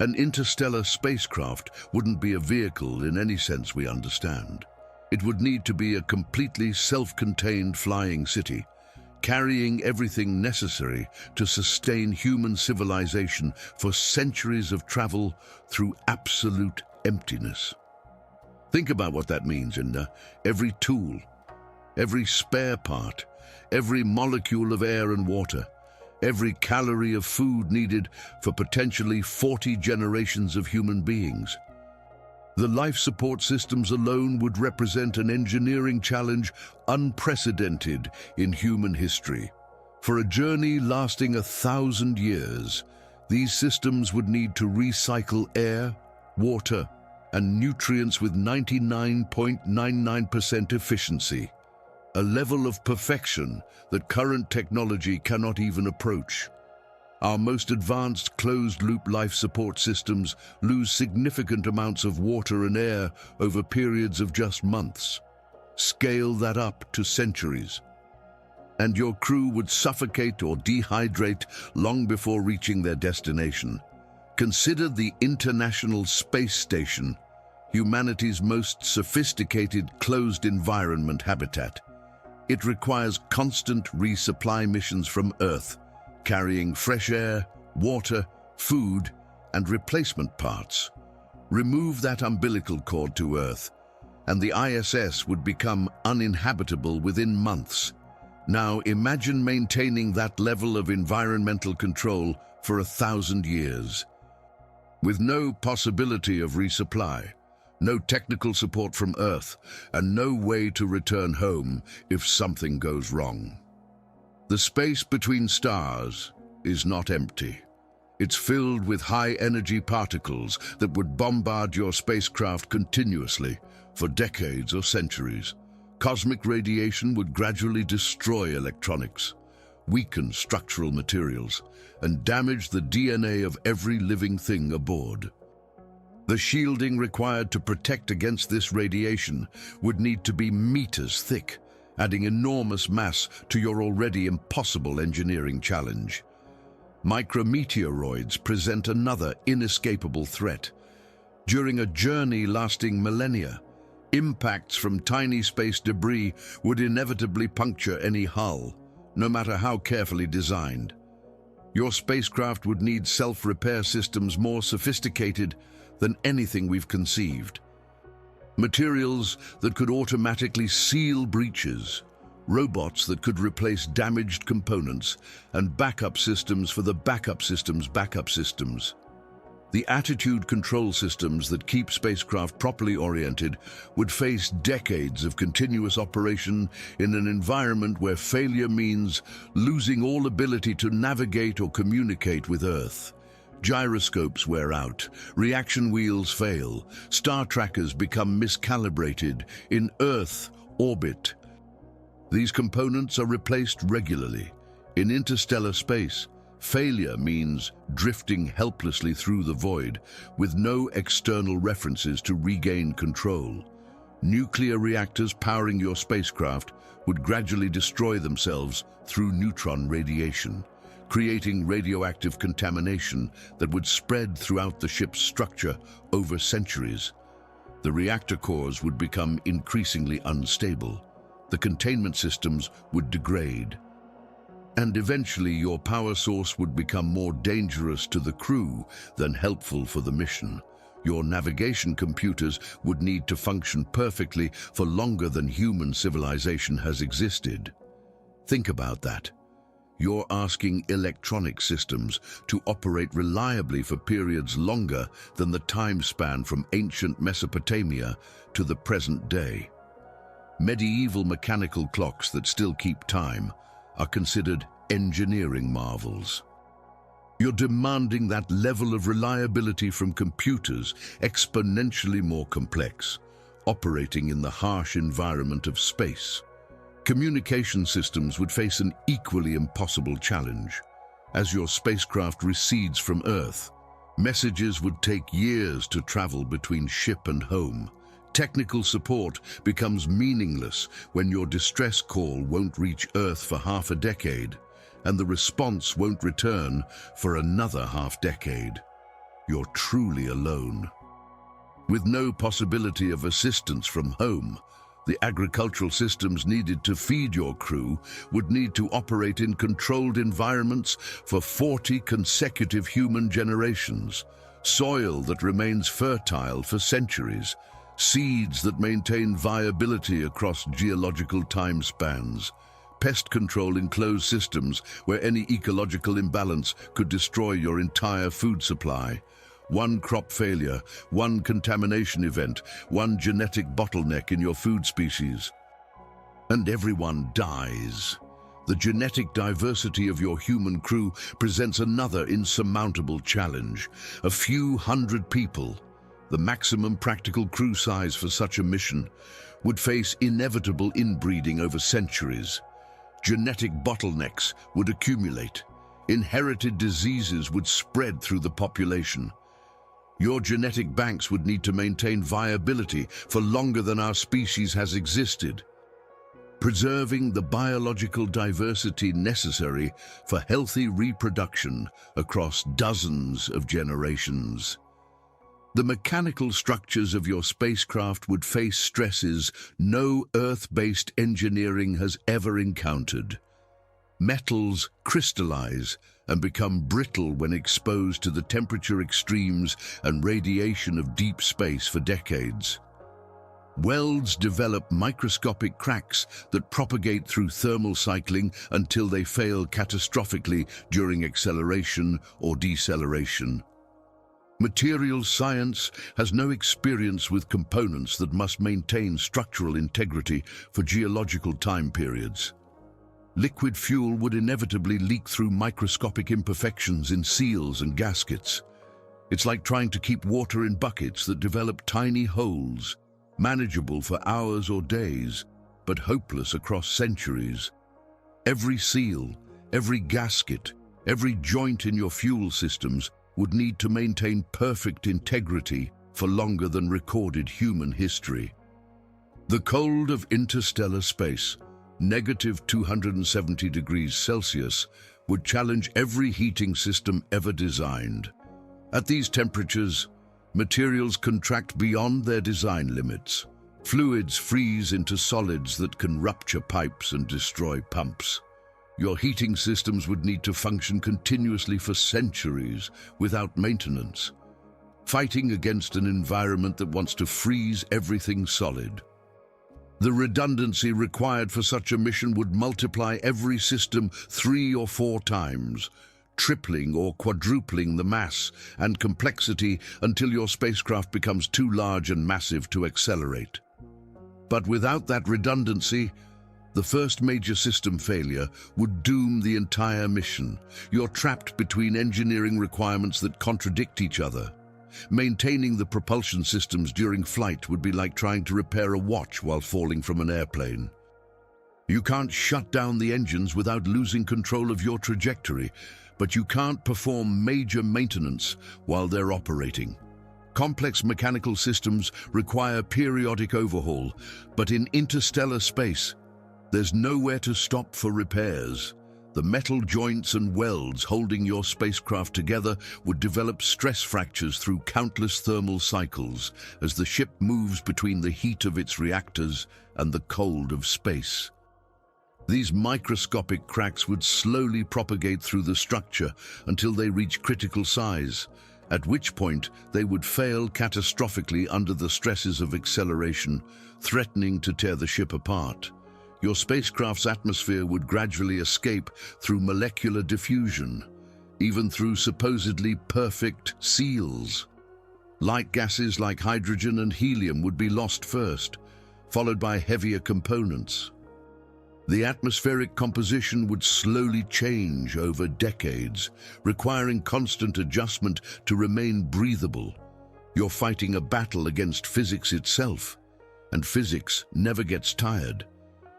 An interstellar spacecraft wouldn't be a vehicle in any sense we understand. It would need to be a completely self-contained flying city, carrying everything necessary to sustain human civilization for centuries of travel through absolute emptiness. Think about what that means, Inda. Every tool, every spare part, every molecule of air and water, every calorie of food needed for potentially 40 generations of human beings. The life support systems alone would represent an engineering challenge unprecedented in human history. For a journey lasting 1,000 years, these systems would need to recycle air, water, and nutrients with 99.99% efficiency, a level of perfection that current technology cannot even approach. Our most advanced closed-loop life support systems lose significant amounts of water and air over periods of just months. Scale that up to centuries, and your crew would suffocate or dehydrate long before reaching their destination. Consider the International Space Station, humanity's most sophisticated closed environment habitat. It requires constant resupply missions from Earth, carrying fresh air, water, food, and replacement parts. Remove that umbilical cord to Earth, and the ISS would become uninhabitable within months. Now imagine maintaining that level of environmental control for 1,000 years, with no possibility of resupply, no technical support from Earth, and no way to return home if something goes wrong. The space between stars is not empty. It's filled with high-energy particles that would bombard your spacecraft continuously for decades or centuries. Cosmic radiation would gradually destroy electronics, weaken structural materials, and damage the DNA of every living thing aboard. The shielding required to protect against this radiation would need to be meters thick, adding enormous mass to your already impossible engineering challenge. Micrometeoroids present another inescapable threat. During a journey lasting millennia, impacts from tiny space debris would inevitably puncture any hull, no matter how carefully designed. Your spacecraft would need self-repair systems more sophisticated than anything we've conceived. Materials that could automatically seal breaches, robots that could replace damaged components, and backup systems for the backup systems' backup systems. The attitude control systems that keep spacecraft properly oriented would face decades of continuous operation in an environment where failure means losing all ability to navigate or communicate with Earth. Gyroscopes wear out, reaction wheels fail, star trackers become miscalibrated in Earth orbit. These components are replaced regularly. In interstellar space, failure means drifting helplessly through the void with no external references to regain control. Nuclear reactors powering your spacecraft would gradually destroy themselves through neutron radiation, creating radioactive contamination that would spread throughout the ship's structure over centuries. The reactor cores would become increasingly unstable. The containment systems would degrade. And eventually your power source would become more dangerous to the crew than helpful for the mission. Your navigation computers would need to function perfectly for longer than human civilization has existed. Think about that. You're asking electronic systems to operate reliably for periods longer than the time span from ancient Mesopotamia to the present day. Medieval mechanical clocks that still keep time are considered engineering marvels. You're demanding that level of reliability from computers exponentially more complex, operating in the harsh environment of space. Communication systems would face an equally impossible challenge. As your spacecraft recedes from Earth, messages would take years to travel between ship and home. Technical support becomes meaningless when your distress call won't reach Earth for half a decade, and the response won't return for another half-decade. You're truly alone. With no possibility of assistance from home, the agricultural systems needed to feed your crew would need to operate in controlled environments for 40 consecutive human generations, soil that remains fertile for centuries, seeds that maintain viability across geological time spans, pest control in closed systems where any ecological imbalance could destroy your entire food supply. One crop failure, one contamination event, one genetic bottleneck in your food species, and everyone dies. The genetic diversity of your human crew presents another insurmountable challenge. A few hundred people, the maximum practical crew size for such a mission, would face inevitable inbreeding over centuries. Genetic bottlenecks would accumulate. Inherited diseases would spread through the population. Your genetic banks would need to maintain viability for longer than our species has existed, preserving the biological diversity necessary for healthy reproduction across dozens of generations. The mechanical structures of your spacecraft would face stresses no Earth-based engineering has ever encountered. Metals crystallize and become brittle when exposed to the temperature extremes and radiation of deep space for decades. Welds develop microscopic cracks that propagate through thermal cycling until they fail catastrophically during acceleration or deceleration. Materials science has no experience with components that must maintain structural integrity for geological time periods. Liquid fuel would inevitably leak through microscopic imperfections in seals and gaskets. It's like trying to keep water in buckets that develop tiny holes, manageable for hours or days, but hopeless across centuries. Every seal, every gasket, every joint in your fuel systems would need to maintain perfect integrity for longer than recorded human history. The cold of interstellar space, -270 degrees Celsius, would challenge every heating system ever designed. At these temperatures, materials contract beyond their design limits. Fluids freeze into solids that can rupture pipes and destroy pumps. Your heating systems would need to function continuously for centuries without maintenance, fighting against an environment that wants to freeze everything solid. The redundancy required for such a mission would multiply every system 3 or 4 times, tripling or quadrupling the mass and complexity until your spacecraft becomes too large and massive to accelerate. But without that redundancy, the first major system failure would doom the entire mission. You're trapped between engineering requirements that contradict each other. Maintaining the propulsion systems during flight would be like trying to repair a watch while falling from an airplane. You can't shut down the engines without losing control of your trajectory, but you can't perform major maintenance while they're operating. Complex mechanical systems require periodic overhaul, but in interstellar space, there's nowhere to stop for repairs. The metal joints and welds holding your spacecraft together would develop stress fractures through countless thermal cycles as the ship moves between the heat of its reactors and the cold of space. These microscopic cracks would slowly propagate through the structure until they reach critical size, at which point they would fail catastrophically under the stresses of acceleration, threatening to tear the ship apart. Your spacecraft's atmosphere would gradually escape through molecular diffusion, even through supposedly perfect seals. Light gases like hydrogen and helium would be lost first, followed by heavier components. The atmospheric composition would slowly change over decades, requiring constant adjustment to remain breathable. You're fighting a battle against physics itself, and physics never gets tired.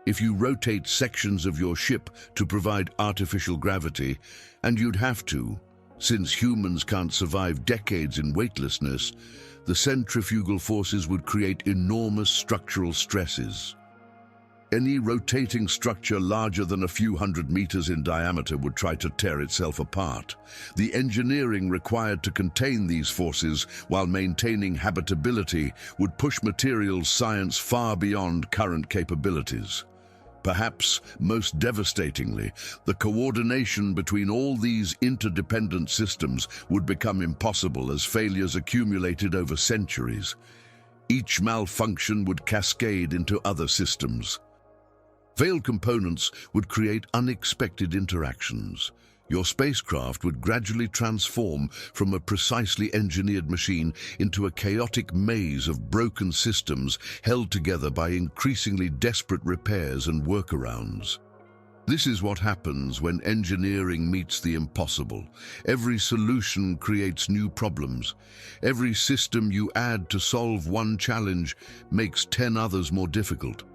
If you rotate sections of your ship to provide artificial gravity, and you'd have to, since humans can't survive decades in weightlessness, the centrifugal forces would create enormous structural stresses. Any rotating structure larger than a few hundred meters in diameter would try to tear itself apart. The engineering required to contain these forces while maintaining habitability would push materials science far beyond current capabilities. Perhaps most devastatingly, the coordination between all these interdependent systems would become impossible as failures accumulated over centuries. Each malfunction would cascade into other systems. Failed components would create unexpected interactions. Your spacecraft would gradually transform from a precisely engineered machine into a chaotic maze of broken systems held together by increasingly desperate repairs and workarounds. This is what happens when engineering meets the impossible. Every solution creates new problems. Every system you add to solve one challenge makes 10 others more difficult.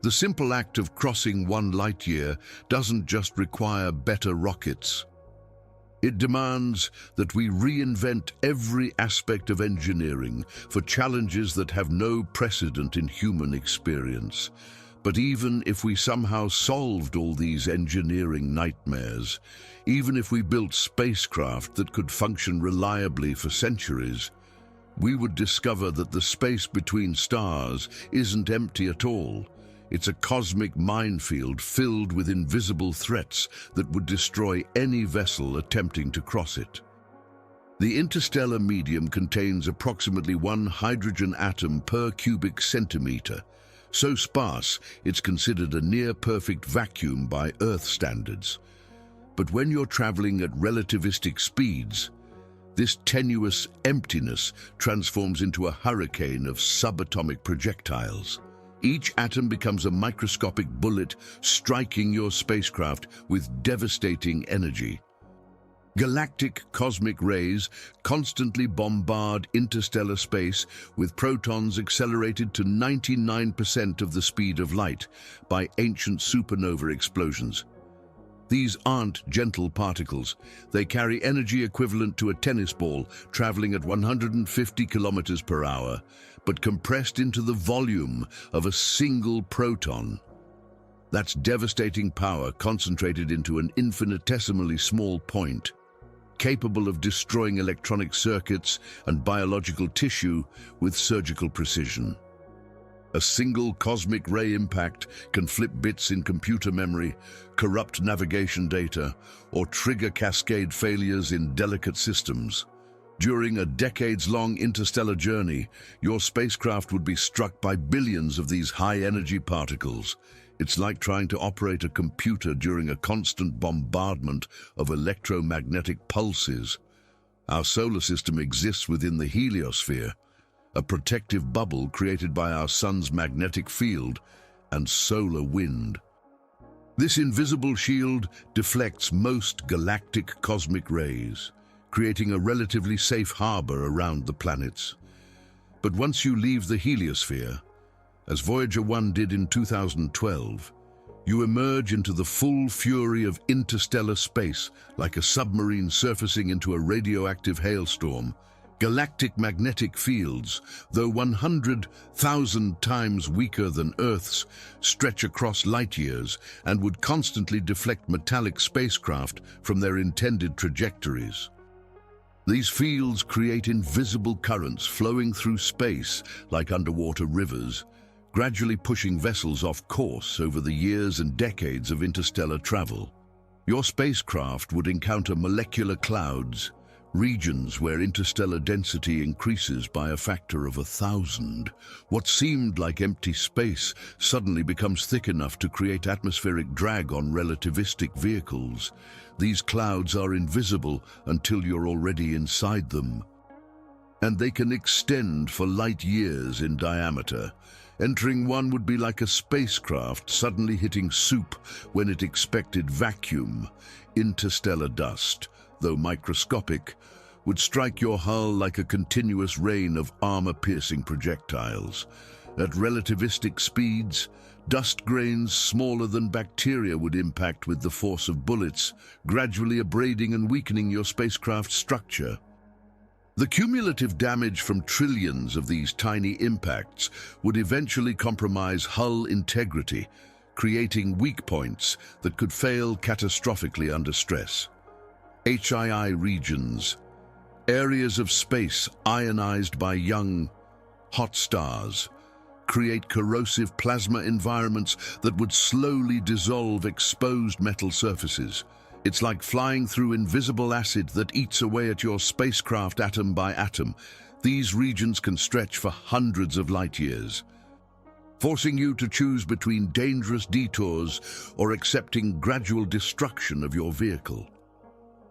The simple act of crossing 1 light year doesn't just require better rockets. It demands that we reinvent every aspect of engineering for challenges that have no precedent in human experience. But even if we somehow solved all these engineering nightmares, even if we built spacecraft that could function reliably for centuries, we would discover that the space between stars isn't empty at all. It's a cosmic minefield filled with invisible threats that would destroy any vessel attempting to cross it. The interstellar medium contains approximately 1 hydrogen atom per cubic centimeter, so sparse it's considered a near-perfect vacuum by Earth standards. But when you're traveling at relativistic speeds, this tenuous emptiness transforms into a hurricane of subatomic projectiles. Each atom becomes a microscopic bullet striking your spacecraft with devastating energy. Galactic cosmic rays constantly bombard interstellar space with protons accelerated to 99% of the speed of light by ancient supernova explosions. These aren't gentle particles. They carry energy equivalent to a tennis ball traveling at 150 kilometers per hour, but compressed into the volume of a single proton. That's devastating power concentrated into an infinitesimally small point, capable of destroying electronic circuits and biological tissue with surgical precision. A single cosmic ray impact can flip bits in computer memory, corrupt navigation data, or trigger cascade failures in delicate systems. During a decades-long interstellar journey, your spacecraft would be struck by billions of these high-energy particles. It's like trying to operate a computer during a constant bombardment of electromagnetic pulses. Our solar system exists within the heliosphere, a protective bubble created by our sun's magnetic field and solar wind. This invisible shield deflects most galactic cosmic rays, creating a relatively safe harbor around the planets. But once you leave the heliosphere, as Voyager 1 did in 2012, you emerge into the full fury of interstellar space like a submarine surfacing into a radioactive hailstorm. Galactic magnetic fields, though 100,000 times weaker than Earth's, stretch across light years and would constantly deflect metallic spacecraft from their intended trajectories. These fields create invisible currents flowing through space like underwater rivers, gradually pushing vessels off course over the years and decades of interstellar travel. Your spacecraft would encounter molecular clouds, regions where interstellar density increases by a factor of 1,000. What seemed like empty space suddenly becomes thick enough to create atmospheric drag on relativistic vehicles. These clouds are invisible until you're already inside them, and they can extend for light years in diameter. Entering one would be like a spacecraft suddenly hitting soup when it expected vacuum. Interstellar dust, though microscopic, would strike your hull like a continuous rain of armor-piercing projectiles. At relativistic speeds, dust grains smaller than bacteria would impact with the force of bullets, gradually abrading and weakening your spacecraft's structure. The cumulative damage from trillions of these tiny impacts would eventually compromise hull integrity, creating weak points that could fail catastrophically under stress. HII regions, areas of space ionized by young, hot stars, create corrosive plasma environments that would slowly dissolve exposed metal surfaces. It's like flying through invisible acid that eats away at your spacecraft atom by atom. These regions can stretch for hundreds of light years, forcing you to choose between dangerous detours or accepting gradual destruction of your vehicle.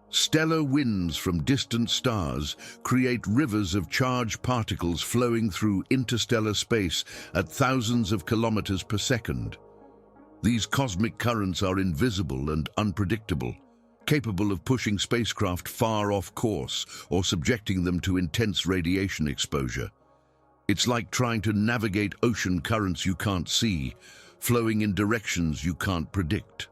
Stellar winds from distant stars create rivers of charged particles flowing through interstellar space at thousands of kilometers per second. These cosmic currents are invisible and unpredictable, capable of pushing spacecraft far off course or subjecting them to intense radiation exposure. It's like trying to navigate ocean currents you can't see, flowing in directions you can't predict,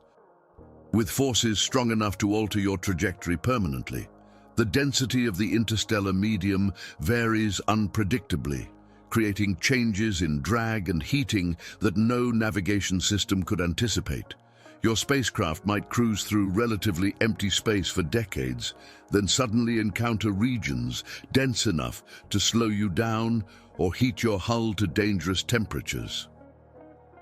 with forces strong enough to alter your trajectory permanently. The density of the interstellar medium varies unpredictably, creating changes in drag and heating that no navigation system could anticipate. Your spacecraft might cruise through relatively empty space for decades, then suddenly encounter regions dense enough to slow you down or heat your hull to dangerous temperatures.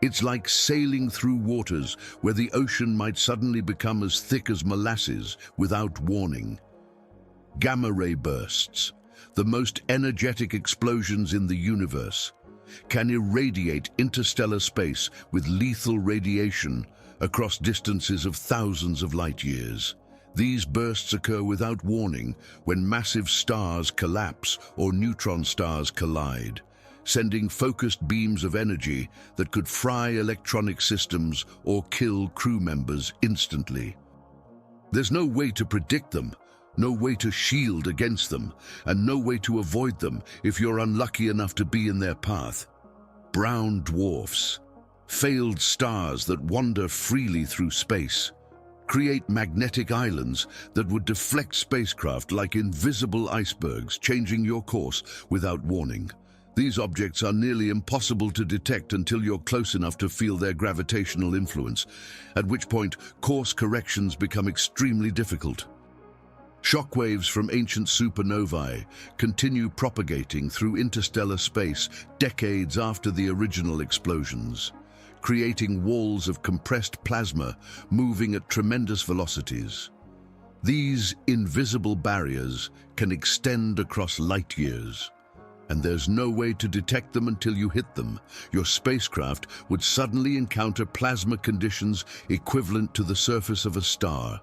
It's like sailing through waters where the ocean might suddenly become as thick as molasses without warning. Gamma ray bursts, the most energetic explosions in the universe, can irradiate interstellar space with lethal radiation across distances of thousands of light years. These bursts occur without warning when massive stars collapse or neutron stars collide, sending focused beams of energy that could fry electronic systems or kill crew members instantly. There's no way to predict them, no way to shield against them, and no way to avoid them if you're unlucky enough to be in their path. Brown dwarfs, failed stars that wander freely through space, create magnetic islands that would deflect spacecraft like invisible icebergs, changing your course without warning. These objects are nearly impossible to detect until you're close enough to feel their gravitational influence, at which point course corrections become extremely difficult. Shockwaves from ancient supernovae continue propagating through interstellar space decades after the original explosions, creating walls of compressed plasma moving at tremendous velocities. These invisible barriers can extend across light years, and there's no way to detect them until you hit them. Your spacecraft would suddenly encounter plasma conditions equivalent to the surface of a star.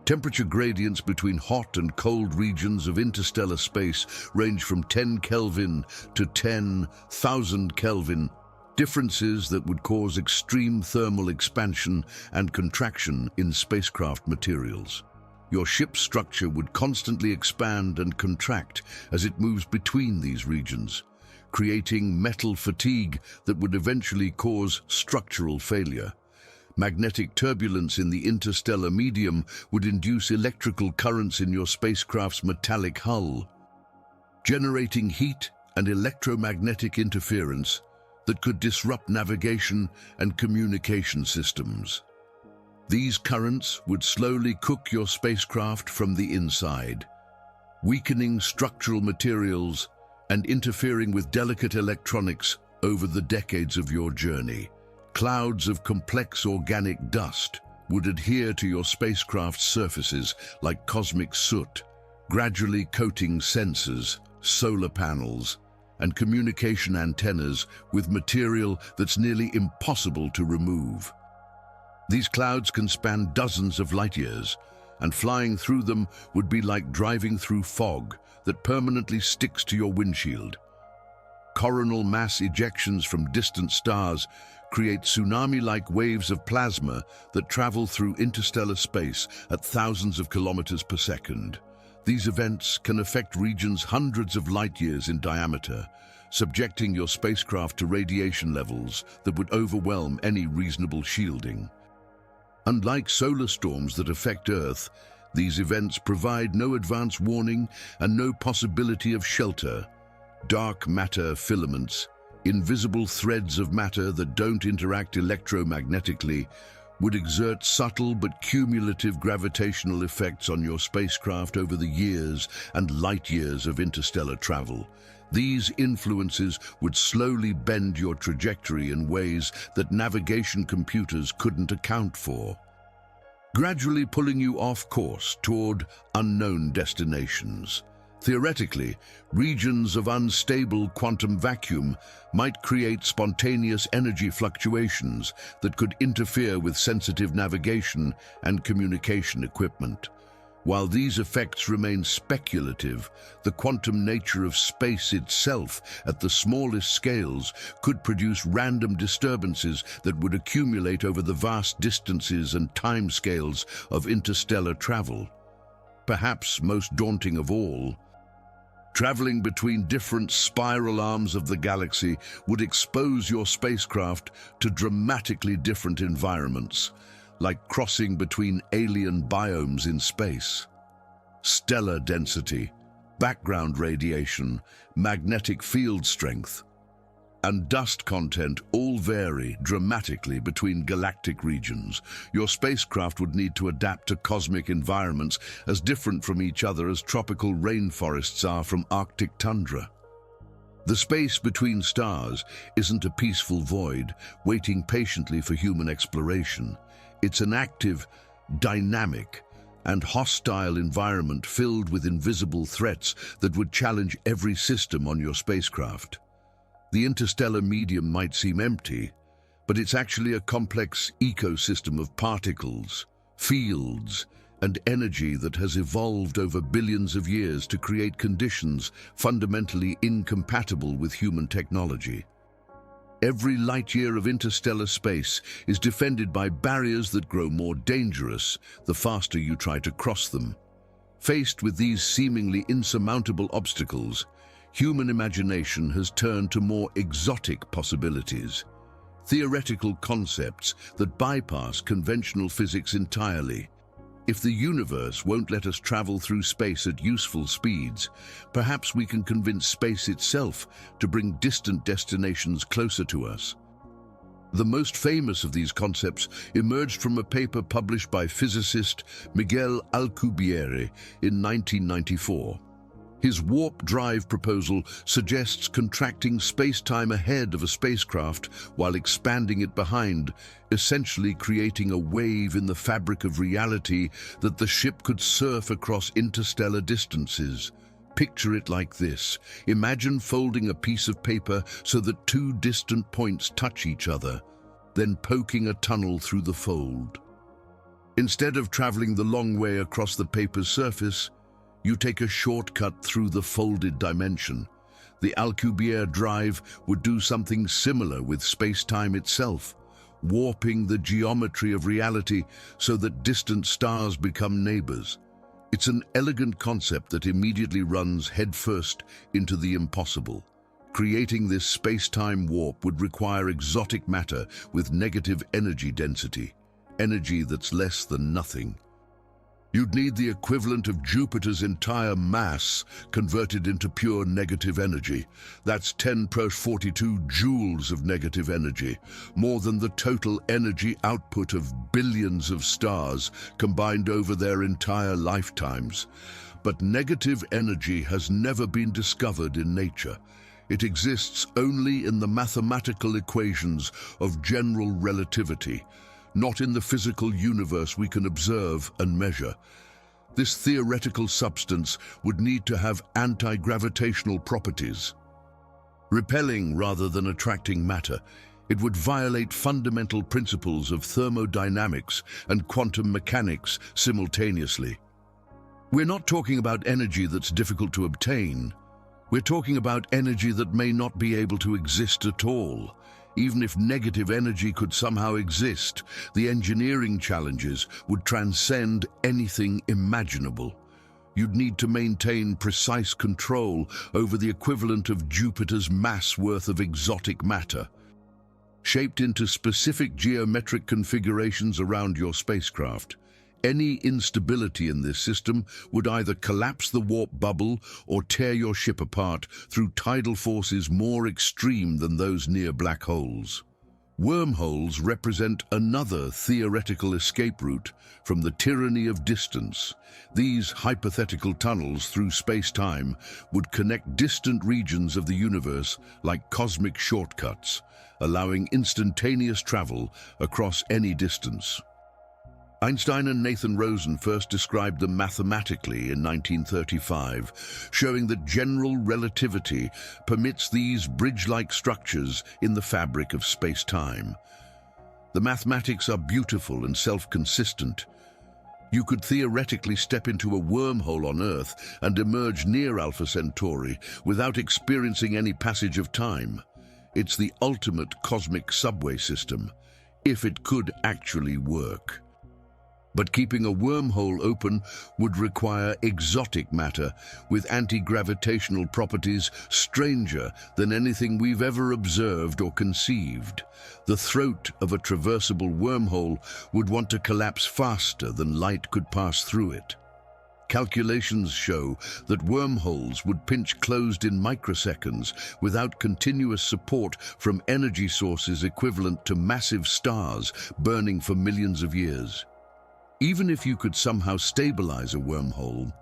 Temperature gradients between hot and cold regions of interstellar space range from 10 Kelvin to 10,000 Kelvin, differences that would cause extreme thermal expansion and contraction in spacecraft materials. Your ship's structure would constantly expand and contract as it moves between these regions, creating metal fatigue that would eventually cause structural failure. Magnetic turbulence in the interstellar medium would induce electrical currents in your spacecraft's metallic hull, generating heat and electromagnetic interference that could disrupt navigation and communication systems. These currents would slowly cook your spacecraft from the inside, weakening structural materials and interfering with delicate electronics over the decades of your journey. Clouds of complex organic dust would adhere to your spacecraft's surfaces like cosmic soot, gradually coating sensors, solar panels, and communication antennas with material that's nearly impossible to remove. These clouds can span dozens of light years, and flying through them would be like driving through fog that permanently sticks to your windshield. Coronal mass ejections from distant stars create tsunami-like waves of plasma that travel through interstellar space at thousands of kilometers per second. These events can affect regions hundreds of light years in diameter, subjecting your spacecraft to radiation levels that would overwhelm any reasonable shielding. Unlike solar storms that affect Earth, these events provide no advance warning and no possibility of shelter. Dark matter filaments, invisible threads of matter that don't interact electromagnetically, would exert subtle but cumulative gravitational effects on your spacecraft over the years and light years of interstellar travel. These influences would slowly bend your trajectory in ways that navigation computers couldn't account for, gradually pulling you off course toward unknown destinations. Theoretically, regions of unstable quantum vacuum might create spontaneous energy fluctuations that could interfere with sensitive navigation and communication equipment. While these effects remain speculative, the quantum nature of space itself at the smallest scales could produce random disturbances that would accumulate over the vast distances and timescales of interstellar travel. Perhaps most daunting of all, traveling between different spiral arms of the galaxy would expose your spacecraft to dramatically different environments, like crossing between alien biomes in space. Stellar density, background radiation, magnetic field strength, and dust content all vary dramatically between galactic regions. Your spacecraft would need to adapt to cosmic environments as different from each other as tropical rainforests are from Arctic tundra. The space between stars isn't a peaceful void, waiting patiently for human exploration. It's an active, dynamic, and hostile environment filled with invisible threats that would challenge every system on your spacecraft. The interstellar medium might seem empty, but it's actually a complex ecosystem of particles, fields, and energy that has evolved over billions of years to create conditions fundamentally incompatible with human technology. Every light year of interstellar space is defended by barriers that grow more dangerous the faster you try to cross them. Faced with these seemingly insurmountable obstacles, human imagination has turned to more exotic possibilities, theoretical concepts that bypass conventional physics entirely. If the universe won't let us travel through space at useful speeds, perhaps we can convince space itself to bring distant destinations closer to us. The most famous of these concepts emerged from a paper published by physicist Miguel Alcubierre in 1994. His warp drive proposal suggests contracting space-time ahead of a spacecraft while expanding it behind, essentially creating a wave in the fabric of reality that the ship could surf across interstellar distances. Picture it like this. Imagine folding a piece of paper so that two distant points touch each other, then poking a tunnel through the fold. Instead of traveling the long way across the paper's surface, you take a shortcut through the folded dimension. The Alcubierre drive would do something similar with space-time itself, warping the geometry of reality so that distant stars become neighbors. It's an elegant concept that immediately runs headfirst into the impossible. Creating this space-time warp would require exotic matter with negative energy density, energy that's less than nothing. You'd need the equivalent of Jupiter's entire mass converted into pure negative energy. That's 10^42 joules of negative energy, more than the total energy output of billions of stars combined over their entire lifetimes. But negative energy has never been discovered in nature. It exists only in the mathematical equations of general relativity, not in the physical universe we can observe and measure. This theoretical substance would need to have anti-gravitational properties. Repelling rather than attracting matter, it would violate fundamental principles of thermodynamics and quantum mechanics simultaneously. We're not talking about energy that's difficult to obtain. We're talking about energy that may not be able to exist at all. Even if negative energy could somehow exist, the engineering challenges would transcend anything imaginable. You'd need to maintain precise control over the equivalent of Jupiter's mass worth of exotic matter, shaped into specific geometric configurations around your spacecraft. Any instability in this system would either collapse the warp bubble or tear your ship apart through tidal forces more extreme than those near black holes. Wormholes represent another theoretical escape route from the tyranny of distance. These hypothetical tunnels through space-time would connect distant regions of the universe like cosmic shortcuts, allowing instantaneous travel across any distance. Einstein and Nathan Rosen first described them mathematically in 1935, showing that general relativity permits these bridge-like structures in the fabric of space-time. The mathematics are beautiful and self-consistent. You could theoretically step into a wormhole on Earth and emerge near Alpha Centauri without experiencing any passage of time. It's the ultimate cosmic subway system, if it could actually work. But keeping a wormhole open would require exotic matter with anti-gravitational properties stranger than anything we've ever observed or conceived. The throat of a traversable wormhole would want to collapse faster than light could pass through it. Calculations show that wormholes would pinch closed in microseconds without continuous support from energy sources equivalent to massive stars burning for millions of years. Even if you could somehow stabilize a wormhole,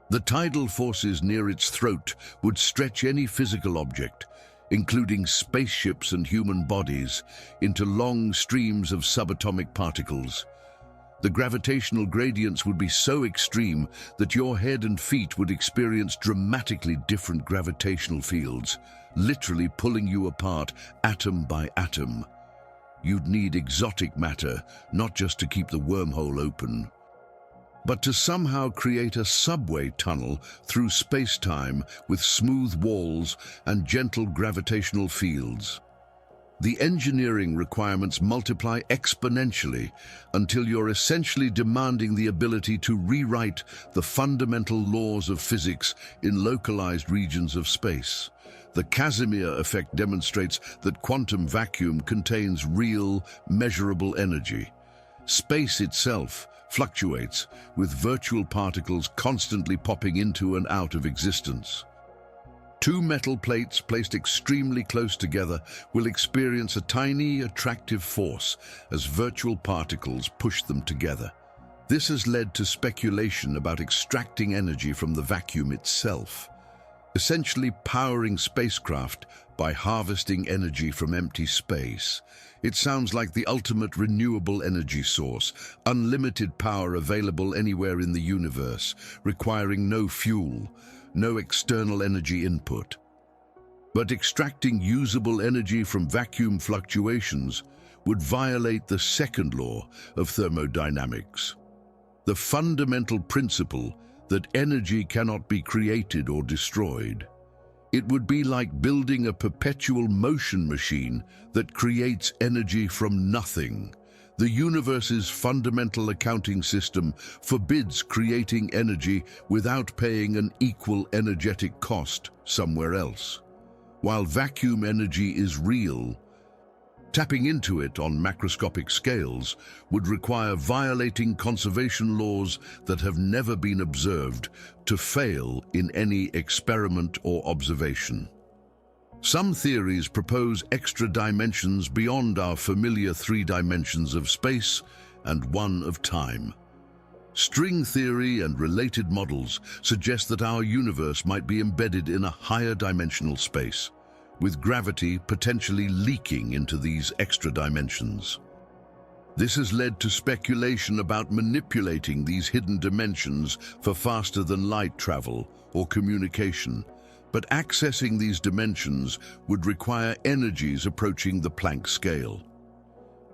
the tidal forces near its throat would stretch any physical object, including spaceships and human bodies, into long streams of subatomic particles. The gravitational gradients would be so extreme that your head and feet would experience dramatically different gravitational fields, literally pulling you apart atom by atom. You'd need exotic matter, not just to keep the wormhole open, but to somehow create a subway tunnel through space-time with smooth walls and gentle gravitational fields. The engineering requirements multiply exponentially until you're essentially demanding the ability to rewrite the fundamental laws of physics in localized regions of space. The Casimir effect demonstrates that quantum vacuum contains real, measurable energy. Space itself fluctuates, with virtual particles constantly popping into and out of existence. Two metal plates placed extremely close together will experience a tiny, attractive force as virtual particles push them together. This has led to speculation about extracting energy from the vacuum itself, essentially powering spacecraft by harvesting energy from empty space. It sounds like the ultimate renewable energy source, unlimited power available anywhere in the universe, requiring no fuel, no external energy input. But extracting usable energy from vacuum fluctuations would violate the second law of thermodynamics, the fundamental principle that energy cannot be created or destroyed. It would be like building a perpetual motion machine that creates energy from nothing. The universe's fundamental accounting system forbids creating energy without paying an equal energetic cost somewhere else. While vacuum energy is real, tapping into it on macroscopic scales would require violating conservation laws that have never been observed to fail in any experiment or observation. Some theories propose extra dimensions beyond our familiar 3 dimensions of space and 1 of time. String theory and related models suggest that our universe might be embedded in a higher dimensional space, with gravity potentially leaking into these extra dimensions. This has led to speculation about manipulating these hidden dimensions for faster-than-light travel or communication, but accessing these dimensions would require energies approaching the Planck scale.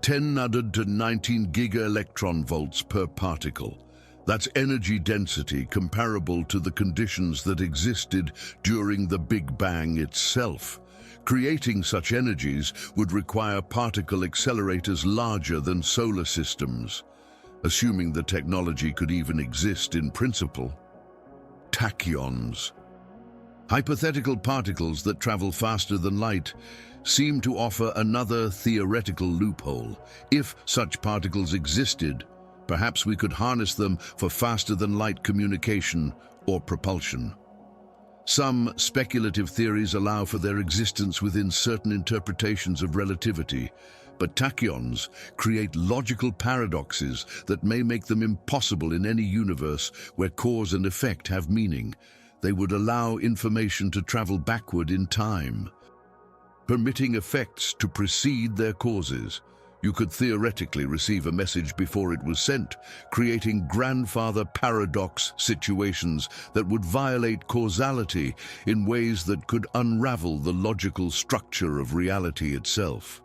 10 to 19 giga-electron volts per particle. That's energy density comparable to the conditions that existed during the Big Bang itself. Creating such energies would require particle accelerators larger than solar systems, assuming the technology could even exist in principle. Tachyons. Hypothetical particles that travel faster than light seem to offer another theoretical loophole. If such particles existed, perhaps we could harness them for faster-than-light communication or propulsion. Some speculative theories allow for their existence within certain interpretations of relativity, but tachyons create logical paradoxes that may make them impossible in any universe where cause and effect have meaning. They would allow information to travel backward in time, permitting effects to precede their causes. You could theoretically receive a message before it was sent, creating grandfather paradox situations that would violate causality in ways that could unravel the logical structure of reality itself.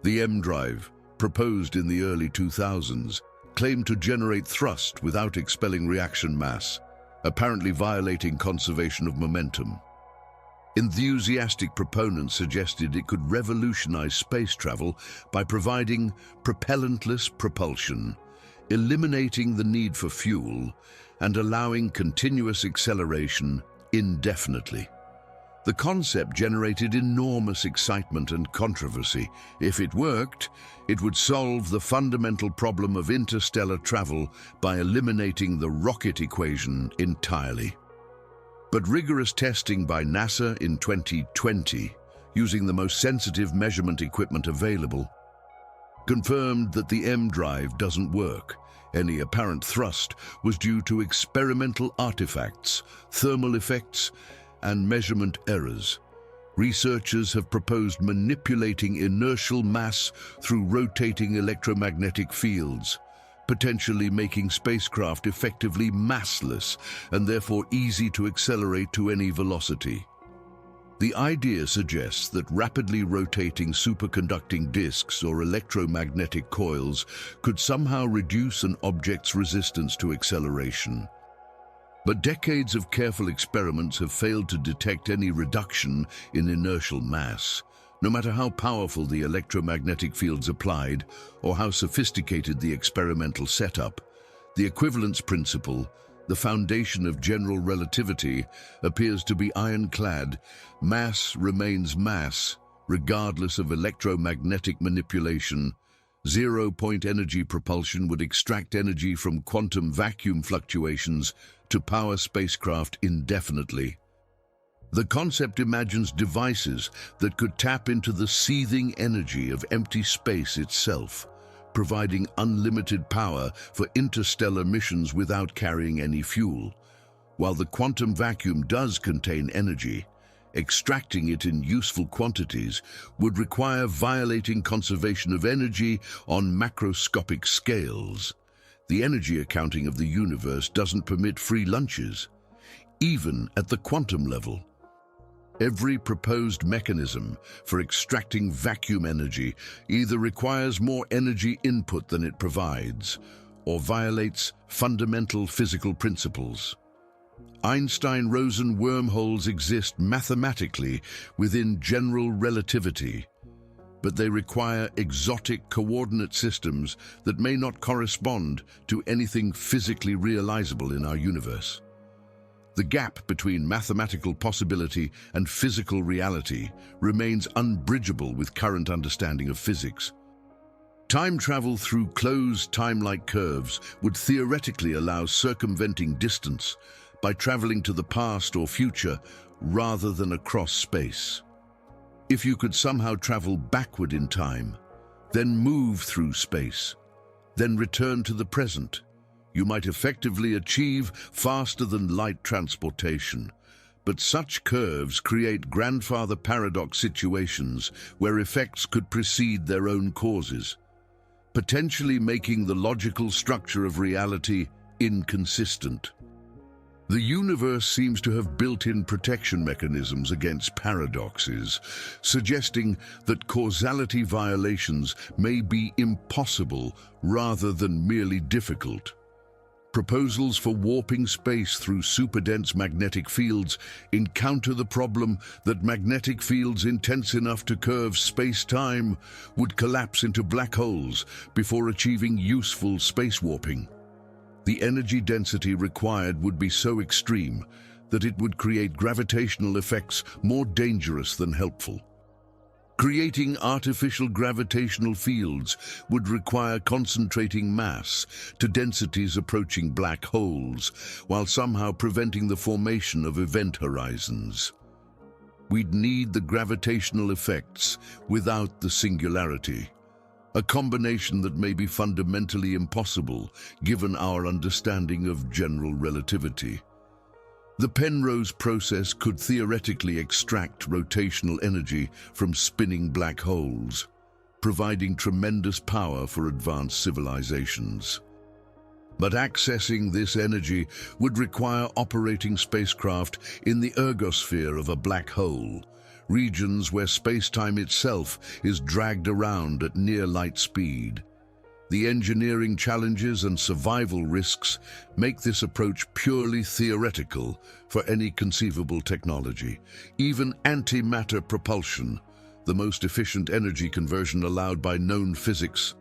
The M drive, proposed in the early 2000s, claimed to generate thrust without expelling reaction mass, apparently violating conservation of momentum. Enthusiastic proponents suggested it could revolutionize space travel by providing propellantless propulsion, eliminating the need for fuel, and allowing continuous acceleration indefinitely. The concept generated enormous excitement and controversy. If it worked, it would solve the fundamental problem of interstellar travel by eliminating the rocket equation entirely. But rigorous testing by NASA in 2020, using the most sensitive measurement equipment available, confirmed that the M drive doesn't work. Any apparent thrust was due to experimental artifacts, thermal effects, and measurement errors. Researchers have proposed manipulating inertial mass through rotating electromagnetic fields, potentially making spacecraft effectively massless and therefore easy to accelerate to any velocity. The idea suggests that rapidly rotating superconducting disks or electromagnetic coils could somehow reduce an object's resistance to acceleration. But decades of careful experiments have failed to detect any reduction in inertial mass, no matter how powerful the electromagnetic fields applied or how sophisticated the experimental setup. The equivalence principle, the foundation of general relativity, appears to be ironclad. Mass remains mass, regardless of electromagnetic manipulation. Zero-point energy propulsion would extract energy from quantum vacuum fluctuations to power spacecraft indefinitely. The concept imagines devices that could tap into the seething energy of empty space itself, providing unlimited power for interstellar missions without carrying any fuel. While the quantum vacuum does contain energy, extracting it in useful quantities would require violating conservation of energy on macroscopic scales. The energy accounting of the universe doesn't permit free lunches, even at the quantum level. Every proposed mechanism for extracting vacuum energy either requires more energy input than it provides, or violates fundamental physical principles. Einstein-Rosen wormholes exist mathematically within general relativity, but they require exotic coordinate systems that may not correspond to anything physically realizable in our universe. The gap between mathematical possibility and physical reality remains unbridgeable with current understanding of physics. Time travel through closed time-like curves would theoretically allow circumventing distance by traveling to the past or future rather than across space. If you could somehow travel backward in time, then move through space, then return to the present, you might effectively achieve faster-than-light transportation. But such curves create grandfather paradox situations where effects could precede their own causes, potentially making the logical structure of reality inconsistent. The universe seems to have built-in protection mechanisms against paradoxes, suggesting that causality violations may be impossible rather than merely difficult. Proposals for warping space through superdense magnetic fields encounter the problem that magnetic fields intense enough to curve space-time would collapse into black holes before achieving useful space warping. The energy density required would be so extreme that it would create gravitational effects more dangerous than helpful. Creating artificial gravitational fields would require concentrating mass to densities approaching black holes, while somehow preventing the formation of event horizons. We'd need the gravitational effects without the singularity, a combination that may be fundamentally impossible given our understanding of general relativity. The Penrose process could theoretically extract rotational energy from spinning black holes, providing tremendous power for advanced civilizations. But accessing this energy would require operating spacecraft in the ergosphere of a black hole, regions where space-time itself is dragged around at near light speed. The engineering challenges and survival risks make this approach purely theoretical for any conceivable technology. Even antimatter propulsion, the most efficient energy conversion allowed by known physics,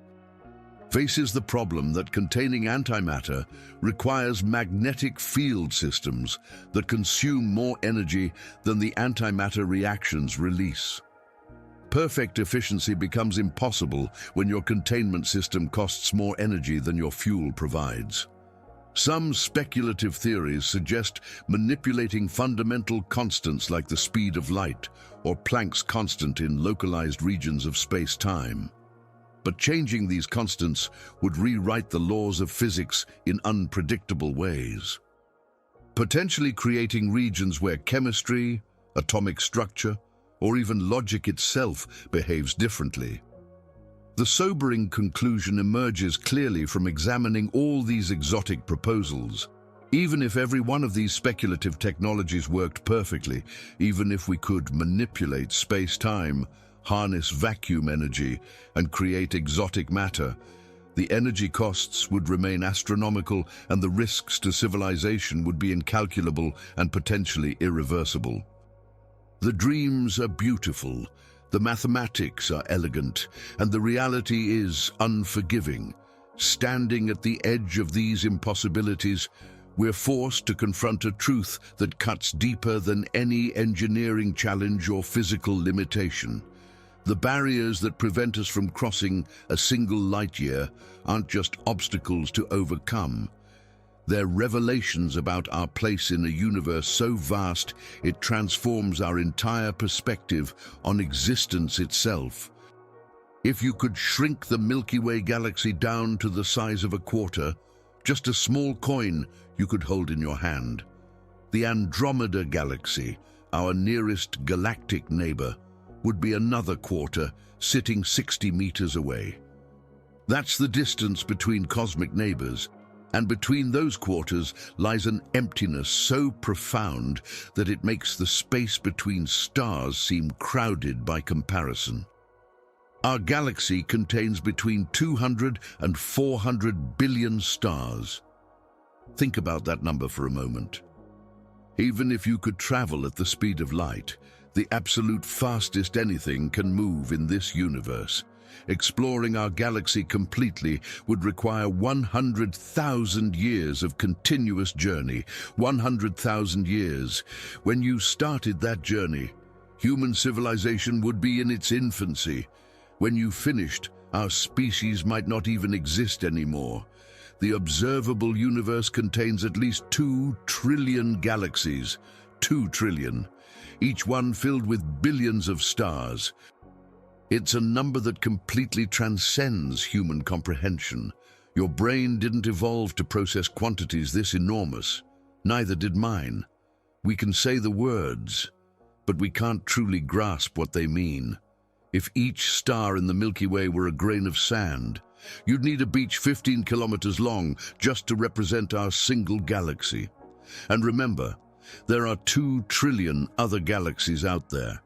faces the problem that containing antimatter requires magnetic field systems that consume more energy than the antimatter reactions release. Perfect efficiency becomes impossible when your containment system costs more energy than your fuel provides. Some speculative theories suggest manipulating fundamental constants like the speed of light or Planck's constant in localized regions of space-time. But changing these constants would rewrite the laws of physics in unpredictable ways, potentially creating regions where chemistry, atomic structure, or even logic itself behaves differently. The sobering conclusion emerges clearly from examining all these exotic proposals. Even if every one of these speculative technologies worked perfectly, even if we could manipulate space-time, harness vacuum energy, and create exotic matter, the energy costs would remain astronomical and the risks to civilization would be incalculable and potentially irreversible. The dreams are beautiful, the mathematics are elegant, and the reality is unforgiving. Standing at the edge of these impossibilities, we're forced to confront a truth that cuts deeper than any engineering challenge or physical limitation. The barriers that prevent us from crossing a single light year aren't just obstacles to overcome. They're revelations about our place in a universe so vast it transforms our entire perspective on existence itself. If you could shrink the Milky Way galaxy down to the size of a quarter, just a small coin you could hold in your hand, the Andromeda galaxy, our nearest galactic neighbor, would be another quarter, sitting 60 meters away. That's the distance between cosmic neighbors, and between those quarters lies an emptiness so profound that it makes the space between stars seem crowded by comparison. Our galaxy contains between 200 and 400 billion stars. Think about that number for a moment. Even if you could travel at the speed of light, the absolute fastest anything can move in this universe, exploring our galaxy completely would require 100,000 years of continuous journey. 100,000 years. When you started that journey, human civilization would be in its infancy. When you finished, our species might not even exist anymore. The observable universe contains at least 2 trillion galaxies. 2 trillion. Each one filled with billions of stars. It's a number that completely transcends human comprehension. Your brain didn't evolve to process quantities this enormous. Neither did mine. We can say the words, but we can't truly grasp what they mean. If each star in the Milky Way were a grain of sand, you'd need a beach 15 kilometers long just to represent our single galaxy. And remember, there are 2 trillion other galaxies out there,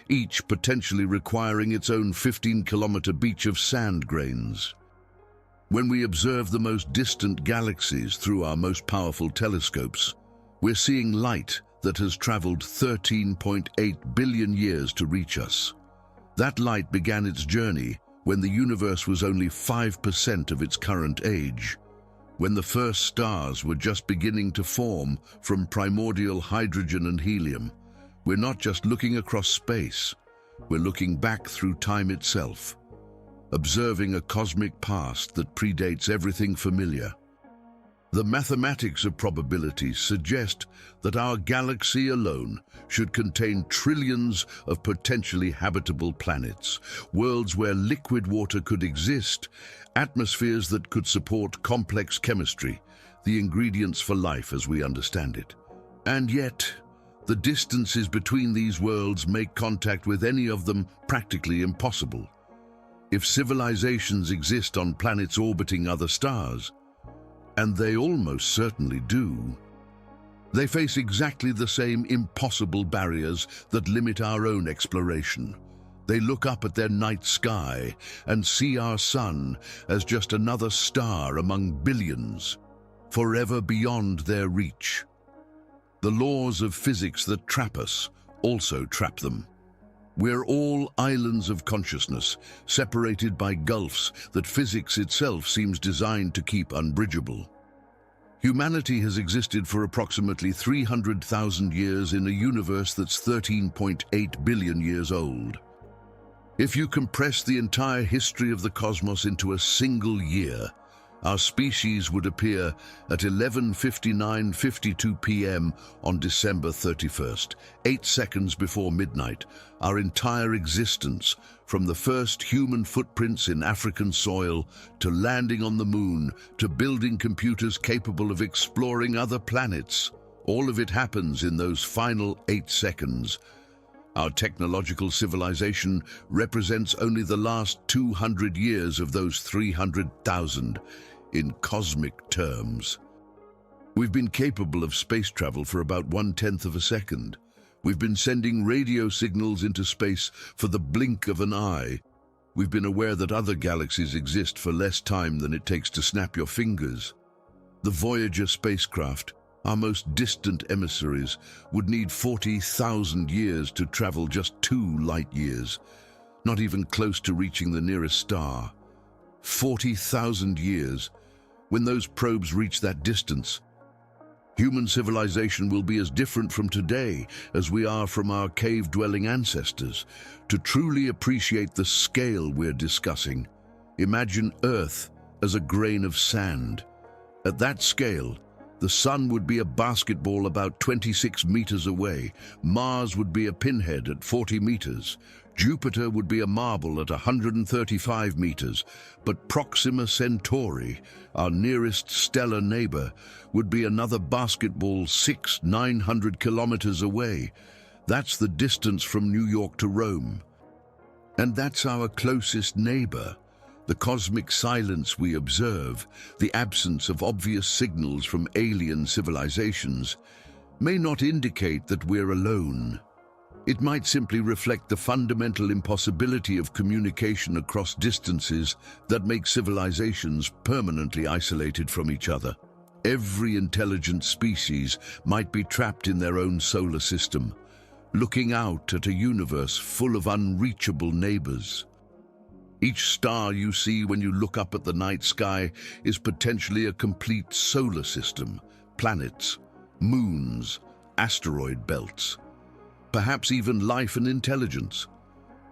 each potentially requiring its own 15-kilometer beach of sand grains. When we observe the most distant galaxies through our most powerful telescopes, we're seeing light that has traveled 13.8 billion years to reach us. That light began its journey when the universe was only 5% of its current age, when the first stars were just beginning to form from primordial hydrogen and helium. We're not just looking across space, we're looking back through time itself, observing a cosmic past that predates everything familiar. The mathematics of probability suggest that our galaxy alone should contain trillions of potentially habitable planets, worlds where liquid water could exist, atmospheres that could support complex chemistry, the ingredients for life as we understand it. And yet, the distances between these worlds make contact with any of them practically impossible. If civilizations exist on planets orbiting other stars, and they almost certainly do, they face exactly the same impossible barriers that limit our own exploration. They look up at their night sky and see our sun as just another star among billions, forever beyond their reach. The laws of physics that trap us also trap them. We're all islands of consciousness, separated by gulfs that physics itself seems designed to keep unbridgeable. Humanity has existed for approximately 300,000 years in a universe that's 13.8 billion years old. If you compress the entire history of the cosmos into a single year, our species would appear at 11:59:52 p.m. on December 31st, 8 seconds before midnight. Our entire existence, from the first human footprints in African soil, to landing on the moon, to building computers capable of exploring other planets, all of it happens in those final 8 seconds. Our technological civilization represents only the last 200 years of those 300,000 in cosmic terms. We've been capable of space travel for about 1/10 of a second. We've been sending radio signals into space for the blink of an eye. We've been aware that other galaxies exist for less time than it takes to snap your fingers. The Voyager spacecraft, our most distant emissaries, would need 40,000 years to travel just 2 light years, not even close to reaching the nearest star. 40,000 years. When those probes reach that distance, human civilization will be as different from today as we are from our cave-dwelling ancestors. To truly appreciate the scale we're discussing, imagine Earth as a grain of sand. At that scale, the Sun would be a basketball about 26 meters away, Mars would be a pinhead at 40 meters, Jupiter would be a marble at 135 meters, but Proxima Centauri, our nearest stellar neighbor, would be another basketball 900 kilometers away. That's the distance from New York to Rome. And that's our closest neighbor. The cosmic silence we observe, the absence of obvious signals from alien civilizations, may not indicate that we're alone. It might simply reflect the fundamental impossibility of communication across distances that make civilizations permanently isolated from each other. Every intelligent species might be trapped in their own solar system, looking out at a universe full of unreachable neighbors. Each star you see when you look up at the night sky is potentially a complete solar system, planets, moons, asteroid belts, perhaps even life and intelligence.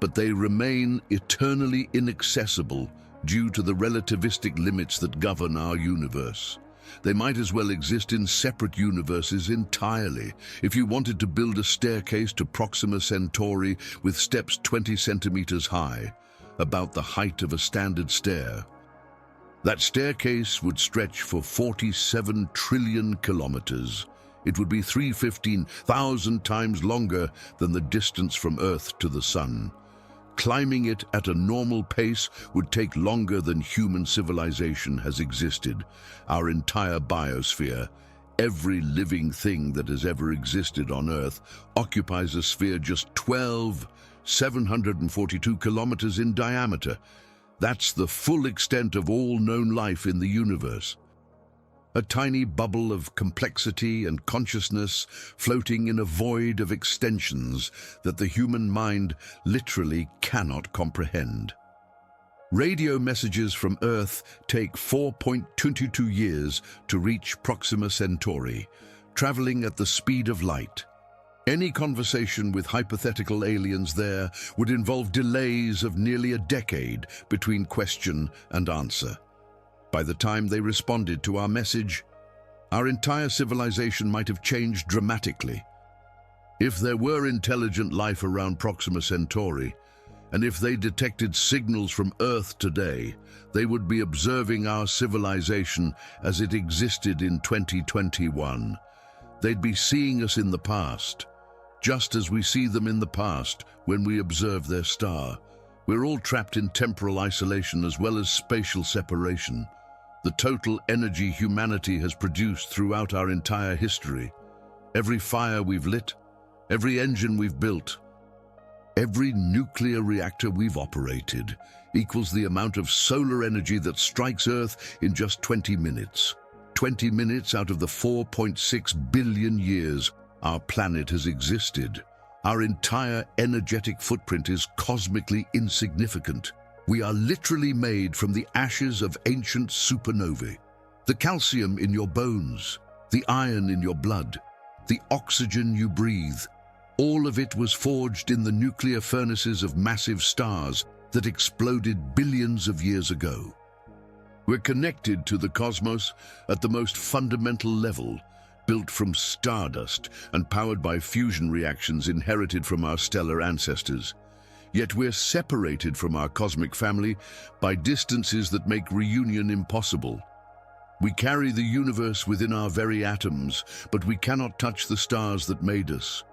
But they remain eternally inaccessible due to the relativistic limits that govern our universe. They might as well exist in separate universes entirely. If you wanted to build a staircase to Proxima Centauri with steps 20 centimeters high, about the height of a standard stair, That staircase would stretch for 47 trillion kilometers. It would be 315,000 times longer than the distance from Earth to the Sun. Climbing it at a normal pace would take longer than human civilization has existed. Our entire biosphere, every living thing that has ever existed on Earth, occupies a sphere just 742 kilometers in diameter. That's the full extent of all known life in the universe. A tiny bubble of complexity and consciousness floating in a void of extensions that the human mind literally cannot comprehend. Radio messages from Earth take 4.22 years to reach Proxima Centauri, traveling at the speed of light. Any conversation with hypothetical aliens there would involve delays of nearly a decade between question and answer. By the time they responded to our message, our entire civilization might have changed dramatically. If there were intelligent life around Proxima Centauri, and if they detected signals from Earth today, they would be observing our civilization as it existed in 2021. They'd be seeing us in the past, just as we see them in the past when we observe their star. We're all trapped in temporal isolation as well as spatial separation. The total energy humanity has produced throughout our entire history. Every fire we've lit, every engine we've built, every nuclear reactor we've operated equals the amount of solar energy that strikes Earth in just 20 minutes. 20 minutes out of the 4.6 billion years our planet has existed. Our entire energetic footprint is cosmically insignificant. We are literally made from the ashes of ancient supernovae. The calcium in your bones, the iron in your blood, the oxygen you breathe, all of it was forged in the nuclear furnaces of massive stars that exploded billions of years ago. We're connected to the cosmos at the most fundamental level, built from stardust and powered by fusion reactions inherited from our stellar ancestors. Yet we're separated from our cosmic family by distances that make reunion impossible. We carry the universe within our very atoms, but we cannot touch the stars that made us.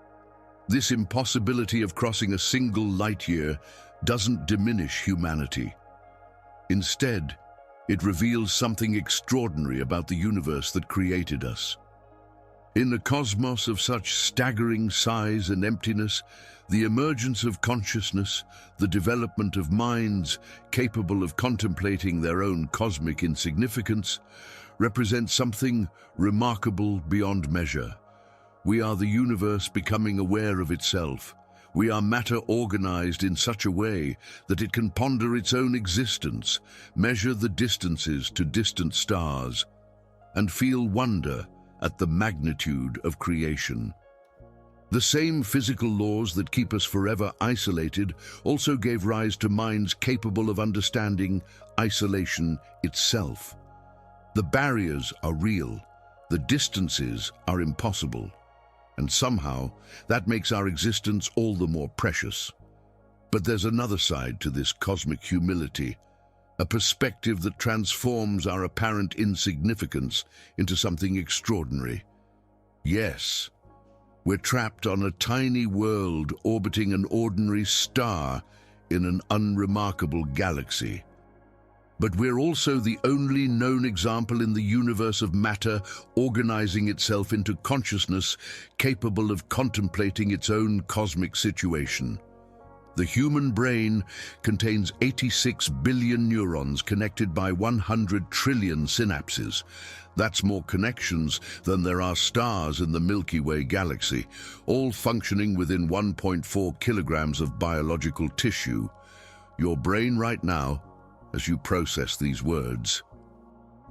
This impossibility of crossing a single light year doesn't diminish humanity. Instead, it reveals something extraordinary about the universe that created us. In a cosmos of such staggering size and emptiness, the emergence of consciousness, the development of minds capable of contemplating their own cosmic insignificance, represents something remarkable beyond measure. We are the universe becoming aware of itself. We are matter organized in such a way that it can ponder its own existence, measure the distances to distant stars, and feel wonder at the magnitude of creation. The same physical laws that keep us forever isolated also gave rise to minds capable of understanding isolation itself. The barriers are real, the distances are impossible, and somehow that makes our existence all the more precious. But there's another side to this cosmic humility, a perspective that transforms our apparent insignificance into something extraordinary. Yes, we're trapped on a tiny world orbiting an ordinary star in an unremarkable galaxy. But we're also the only known example in the universe of matter organizing itself into consciousness capable of contemplating its own cosmic situation. The human brain contains 86 billion neurons connected by 100 trillion synapses. That's more connections than there are stars in the Milky Way galaxy, all functioning within 1.4 kilograms of biological tissue. Your brain right now, as you process these words,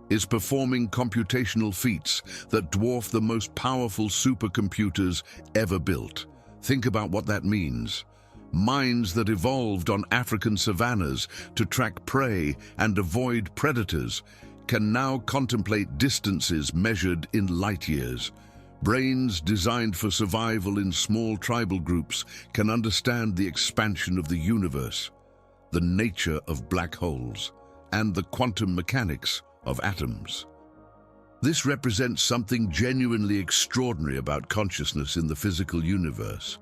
is performing computational feats that dwarf the most powerful supercomputers ever built. Think about what that means. Minds that evolved on African savannas to track prey and avoid predators can now contemplate distances measured in light years. Brains designed for survival in small tribal groups can understand the expansion of the universe, the nature of black holes, and the quantum mechanics of atoms. This represents something genuinely extraordinary about consciousness in the physical universe.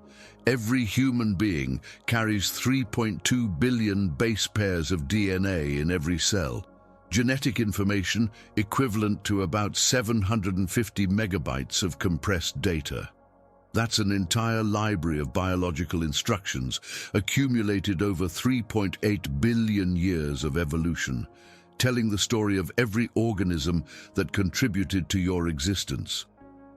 Every human being carries 3.2 billion base pairs of DNA in every cell. Genetic information equivalent to about 750 megabytes of compressed data. That's an entire library of biological instructions accumulated over 3.8 billion years of evolution, telling the story of every organism that contributed to your existence.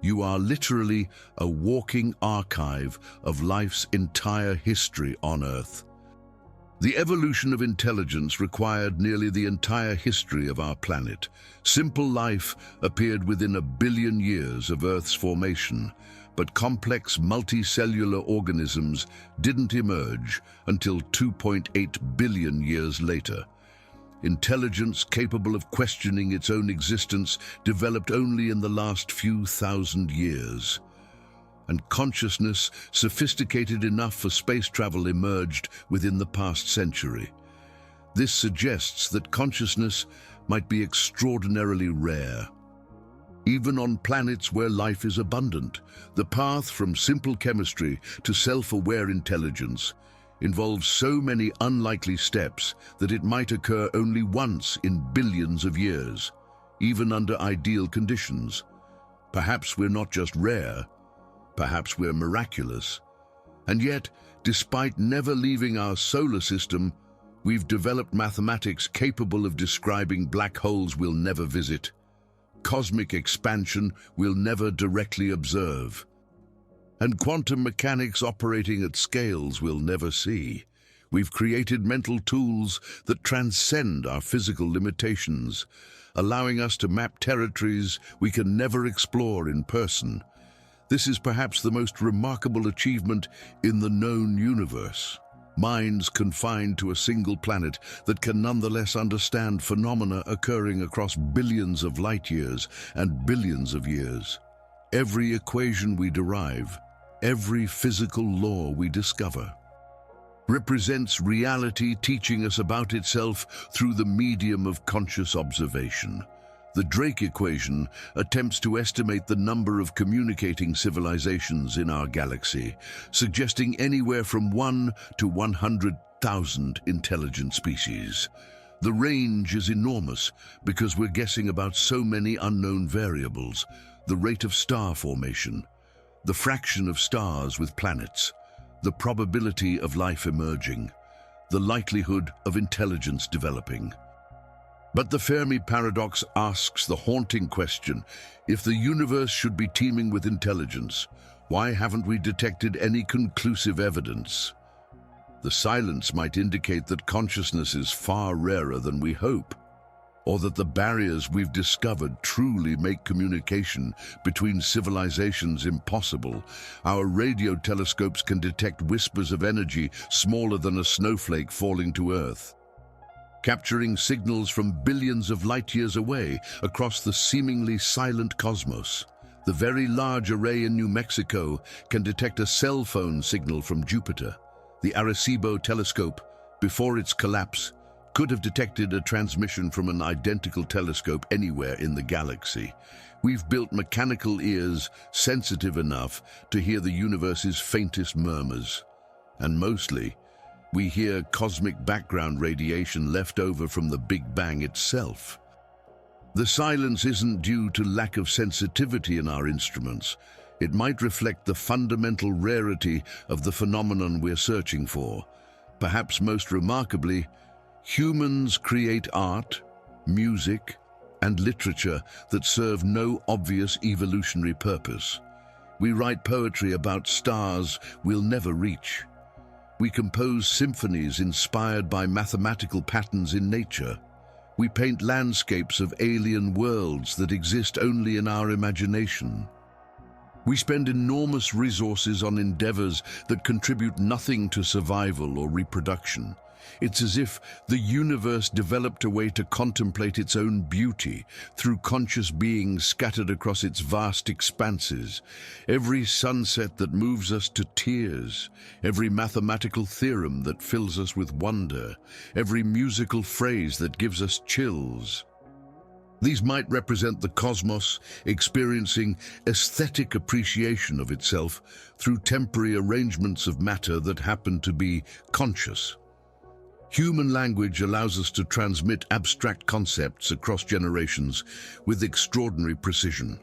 You are literally a walking archive of life's entire history on Earth. The evolution of intelligence required nearly the entire history of our planet. Simple life appeared within 1 billion years of Earth's formation, but complex multicellular organisms didn't emerge until 2.8 billion years later. Intelligence capable of questioning its own existence developed only in the last few thousand years. And consciousness sophisticated enough for space travel emerged within the past century. This suggests that consciousness might be extraordinarily rare. Even on planets where life is abundant, the path from simple chemistry to self-aware intelligence involves so many unlikely steps that it might occur only once in billions of years, even under ideal conditions. Perhaps we're not just rare, perhaps we're miraculous. And yet, despite never leaving our solar system, we've developed mathematics capable of describing black holes we'll never visit, cosmic expansion we'll never directly observe, and quantum mechanics operating at scales we'll never see. We've created mental tools that transcend our physical limitations, allowing us to map territories we can never explore in person. This is perhaps the most remarkable achievement in the known universe. Minds confined to a single planet that can nonetheless understand phenomena occurring across billions of light years and billions of years. Every equation we derive, every physical law we discover, represents reality teaching us about itself through the medium of conscious observation. The Drake equation attempts to estimate the number of communicating civilizations in our galaxy, suggesting anywhere from 1 to 100,000 intelligent species. The range is enormous because we're guessing about so many unknown variables: the rate of star formation, the fraction of stars with planets, the probability of life emerging, the likelihood of intelligence developing. But the Fermi paradox asks the haunting question: if the universe should be teeming with intelligence, why haven't we detected any conclusive evidence? The silence might indicate that consciousness is far rarer than we hope, or that the barriers we've discovered truly make communication between civilizations impossible. Our radio telescopes can detect whispers of energy smaller than a snowflake falling to Earth, capturing signals from billions of light years away across the seemingly silent cosmos. The Very Large Array in New Mexico can detect a cell phone signal from Jupiter. The Arecibo telescope, before its collapse, could have detected a transmission from an identical telescope anywhere in the galaxy. We've built mechanical ears sensitive enough to hear the universe's faintest murmurs. And mostly, we hear cosmic background radiation left over from the Big Bang itself. The silence isn't due to lack of sensitivity in our instruments. It might reflect the fundamental rarity of the phenomenon we're searching for. Perhaps most remarkably, humans create art, music, and literature that serve no obvious evolutionary purpose. We write poetry about stars we'll never reach. We compose symphonies inspired by mathematical patterns in nature. We paint landscapes of alien worlds that exist only in our imagination. We spend enormous resources on endeavors that contribute nothing to survival or reproduction. It's as if the universe developed a way to contemplate its own beauty through conscious beings scattered across its vast expanses. Every sunset that moves us to tears, every mathematical theorem that fills us with wonder, every musical phrase that gives us chills. These might represent the cosmos experiencing aesthetic appreciation of itself through temporary arrangements of matter that happen to be conscious. Human language allows us to transmit abstract concepts across generations with extraordinary precision.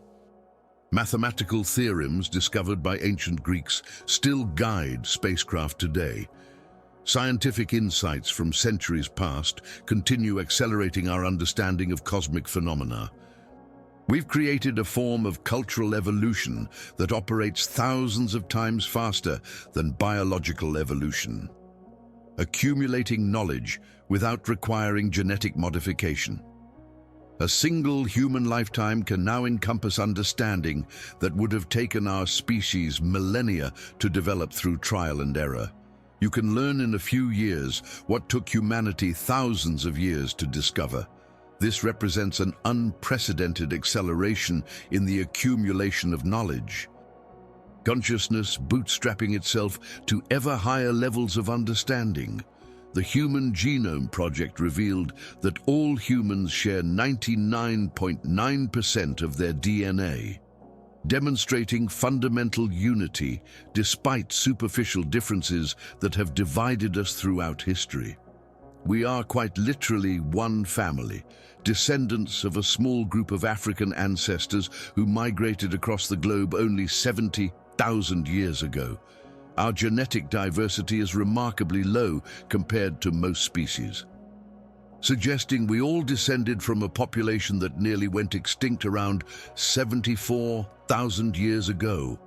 Mathematical theorems discovered by ancient Greeks still guide spacecraft today. Scientific insights from centuries past continue accelerating our understanding of cosmic phenomena. We've created a form of cultural evolution that operates thousands of times faster than biological evolution, accumulating knowledge without requiring genetic modification. A single human lifetime can now encompass understanding that would have taken our species millennia to develop through trial and error. You can learn in a few years what took humanity thousands of years to discover. This represents an unprecedented acceleration in the accumulation of knowledge. Consciousness bootstrapping itself to ever higher levels of understanding. The Human Genome Project revealed that all humans share 99.9% of their DNA, demonstrating fundamental unity despite superficial differences that have divided us throughout history. We are quite literally one family, descendants of a small group of African ancestors who migrated across the globe only 70,000 years ago. Our genetic diversity is remarkably low compared to most species, suggesting we all descended from a population that nearly went extinct around 74,000 years ago,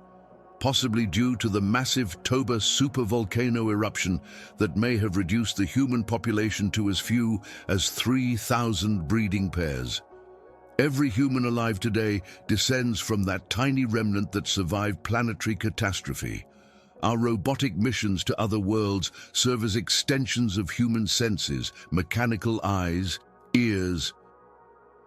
possibly due to the massive Toba supervolcano eruption that may have reduced the human population to as few as 3,000 breeding pairs. Every human alive today descends from that tiny remnant that survived planetary catastrophe. Our robotic missions to other worlds serve as extensions of human senses, mechanical eyes, ears,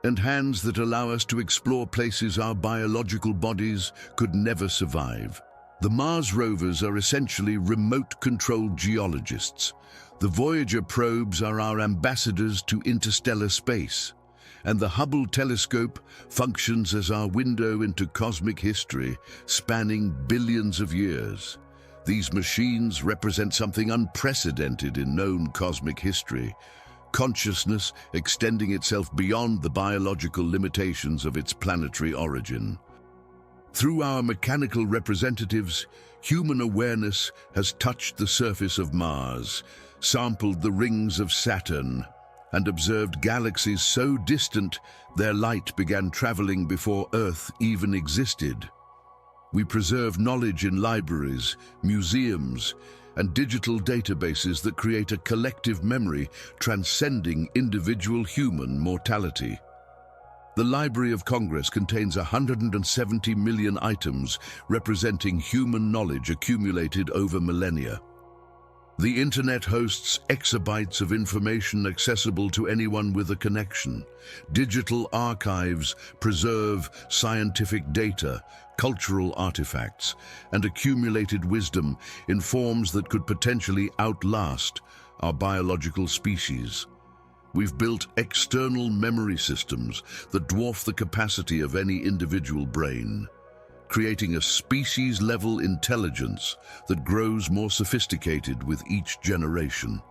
and hands that allow us to explore places our biological bodies could never survive. The Mars rovers are essentially remote-controlled geologists. The Voyager probes are our ambassadors to interstellar space, and the Hubble telescope functions as our window into cosmic history, spanning billions of years. These machines represent something unprecedented in known cosmic history, consciousness extending itself beyond the biological limitations of its planetary origin. Through our mechanical representatives, human awareness has touched the surface of Mars, sampled the rings of Saturn, and observed galaxies so distant their light began traveling before Earth even existed. We preserve knowledge in libraries, museums, and digital databases that create a collective memory transcending individual human mortality. The Library of Congress contains 170 million items representing human knowledge accumulated over millennia. The Internet hosts exabytes of information accessible to anyone with a connection. Digital archives preserve scientific data, cultural artifacts, and accumulated wisdom in forms that could potentially outlast our biological species. We've built external memory systems that dwarf the capacity of any individual brain, creating a species-level intelligence that grows more sophisticated with each generation.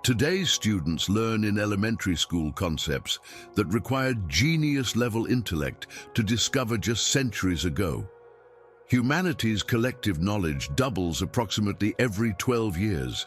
Today's students learn in elementary school concepts that required genius-level intellect to discover just centuries ago. Humanity's collective knowledge doubles approximately every 12 years,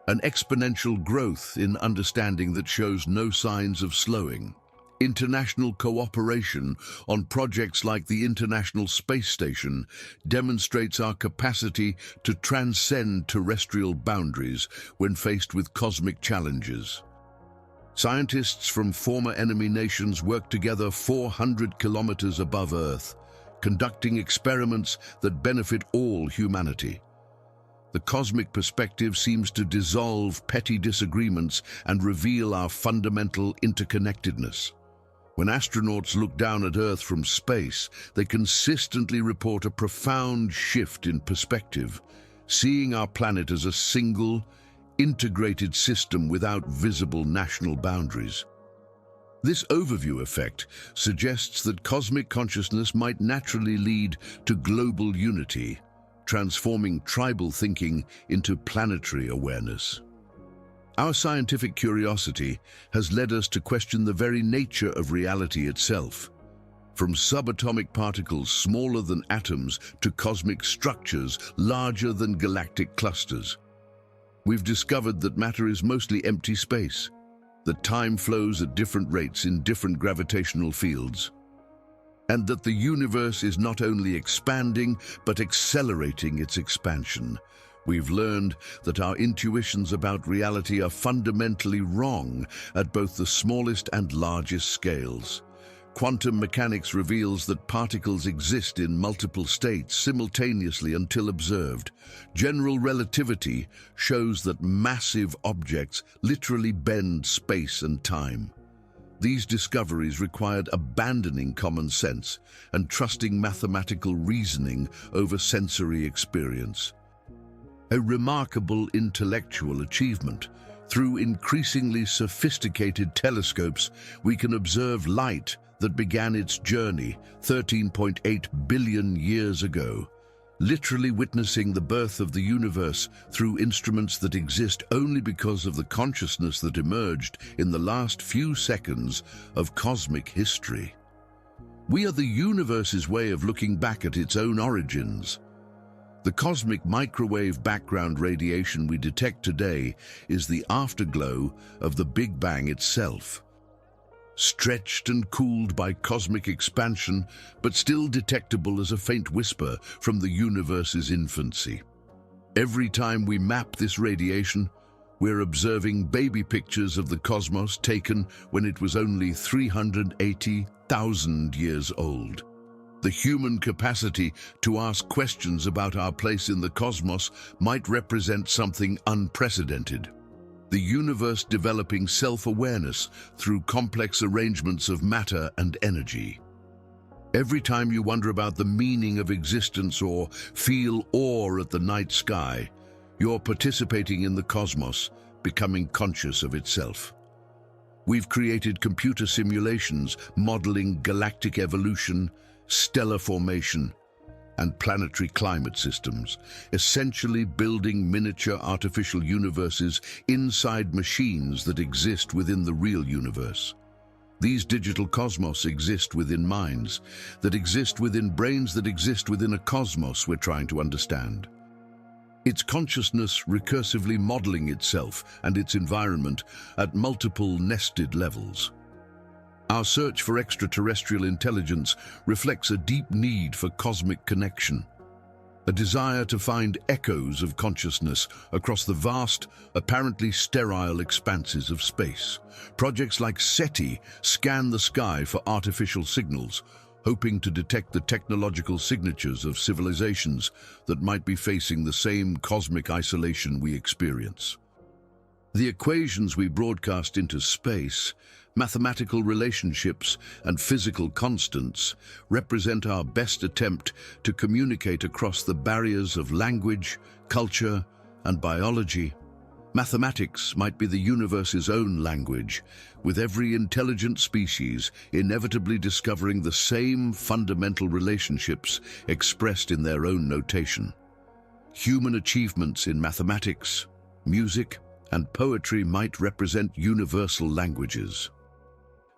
an exponential growth in understanding that shows no signs of slowing. International cooperation on projects like the International Space Station demonstrates our capacity to transcend terrestrial boundaries when faced with cosmic challenges. Scientists from former enemy nations work together 400 kilometers above Earth, conducting experiments that benefit all humanity. The cosmic perspective seems to dissolve petty disagreements and reveal our fundamental interconnectedness. When astronauts look down at Earth from space, they consistently report a profound shift in perspective, seeing our planet as a single, integrated system without visible national boundaries. This overview effect suggests that cosmic consciousness might naturally lead to global unity, transforming tribal thinking into planetary awareness. Our scientific curiosity has led us to question the very nature of reality itself. From subatomic particles smaller than atoms to cosmic structures larger than galactic clusters, we've discovered that matter is mostly empty space, that time flows at different rates in different gravitational fields, and that the universe is not only expanding but accelerating its expansion. We've learned that our intuitions about reality are fundamentally wrong at both the smallest and largest scales. Quantum mechanics reveals that particles exist in multiple states simultaneously until observed. General relativity shows that massive objects literally bend space and time. These discoveries required abandoning common sense and trusting mathematical reasoning over sensory experience. A remarkable intellectual achievement. Through increasingly sophisticated telescopes, we can observe light that began its journey 13.8 billion years ago, literally witnessing the birth of the universe through instruments that exist only because of the consciousness that emerged in the last few seconds of cosmic history. We are the universe's way of looking back at its own origins. The cosmic microwave background radiation we detect today is the afterglow of the Big Bang itself. Stretched and cooled by cosmic expansion, but still detectable as a faint whisper from the universe's infancy. Every time we map this radiation, we're observing baby pictures of the cosmos taken when it was only 380,000 years old. The human capacity to ask questions about our place in the cosmos might represent something unprecedented. The universe developing self-awareness through complex arrangements of matter and energy. Every time you wonder about the meaning of existence or feel awe at the night sky, you're participating in the cosmos, becoming conscious of itself. We've created computer simulations modeling galactic evolution, stellar formation, and planetary climate systems, essentially building miniature artificial universes inside machines that exist within the real universe. These digital cosmos exist within minds, that exist within brains, that exist within a cosmos we're trying to understand. It's consciousness recursively modeling itself and its environment at multiple nested levels. Our search for extraterrestrial intelligence reflects a deep need for cosmic connection, a desire to find echoes of consciousness across the vast, apparently sterile expanses of space. Projects like SETI scan the sky for artificial signals, hoping to detect the technological signatures of civilizations that might be facing the same cosmic isolation we experience. The equations we broadcast into space, mathematical relationships and physical constants, represent our best attempt to communicate across the barriers of language, culture, and biology. Mathematics might be the universe's own language, with every intelligent species inevitably discovering the same fundamental relationships expressed in their own notation. Human achievements in mathematics, music, and poetry might represent universal languages.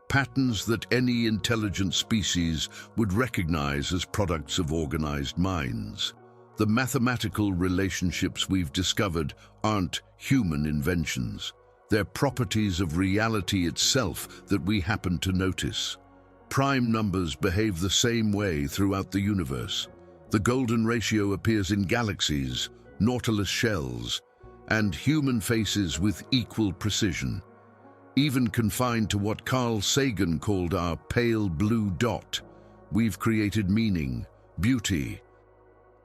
Patterns that any intelligent species would recognize as products of organized minds. The mathematical relationships we've discovered aren't human inventions. They're properties of reality itself that we happen to notice. Prime numbers behave the same way throughout the universe. The golden ratio appears in galaxies, nautilus shells, and human faces with equal precision. Even confined to what Carl Sagan called our pale blue dot, we've created meaning, beauty,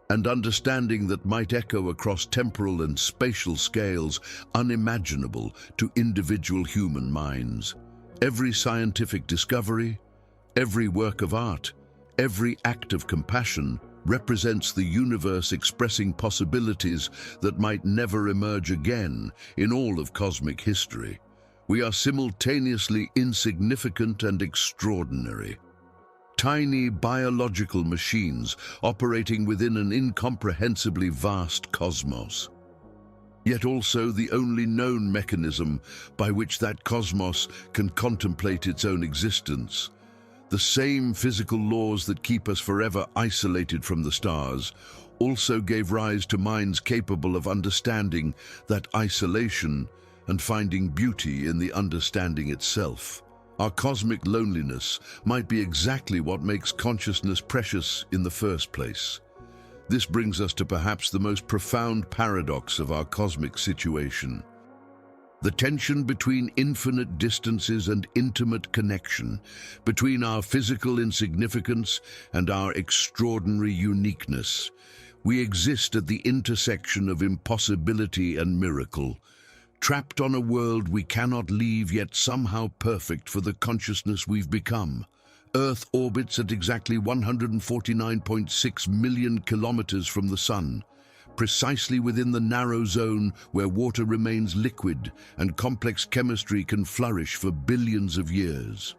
and understanding that might echo across temporal and spatial scales unimaginable to individual human minds. Every scientific discovery, every work of art, every act of compassion represents the universe expressing possibilities that might never emerge again in all of cosmic history. We are simultaneously insignificant and extraordinary. Tiny biological machines operating within an incomprehensibly vast cosmos. Yet also the only known mechanism by which that cosmos can contemplate its own existence. The same physical laws that keep us forever isolated from the stars also gave rise to minds capable of understanding that isolation and finding beauty in the understanding itself. Our cosmic loneliness might be exactly what makes consciousness precious in the first place. This brings us to perhaps the most profound paradox of our cosmic situation. The tension between infinite distances and intimate connection, between our physical insignificance and our extraordinary uniqueness. We exist at the intersection of impossibility and miracle, trapped on a world we cannot leave, yet somehow perfect for the consciousness we've become. Earth orbits at exactly 149.6 million kilometers from the Sun, precisely within the narrow zone where water remains liquid and complex chemistry can flourish for billions of years.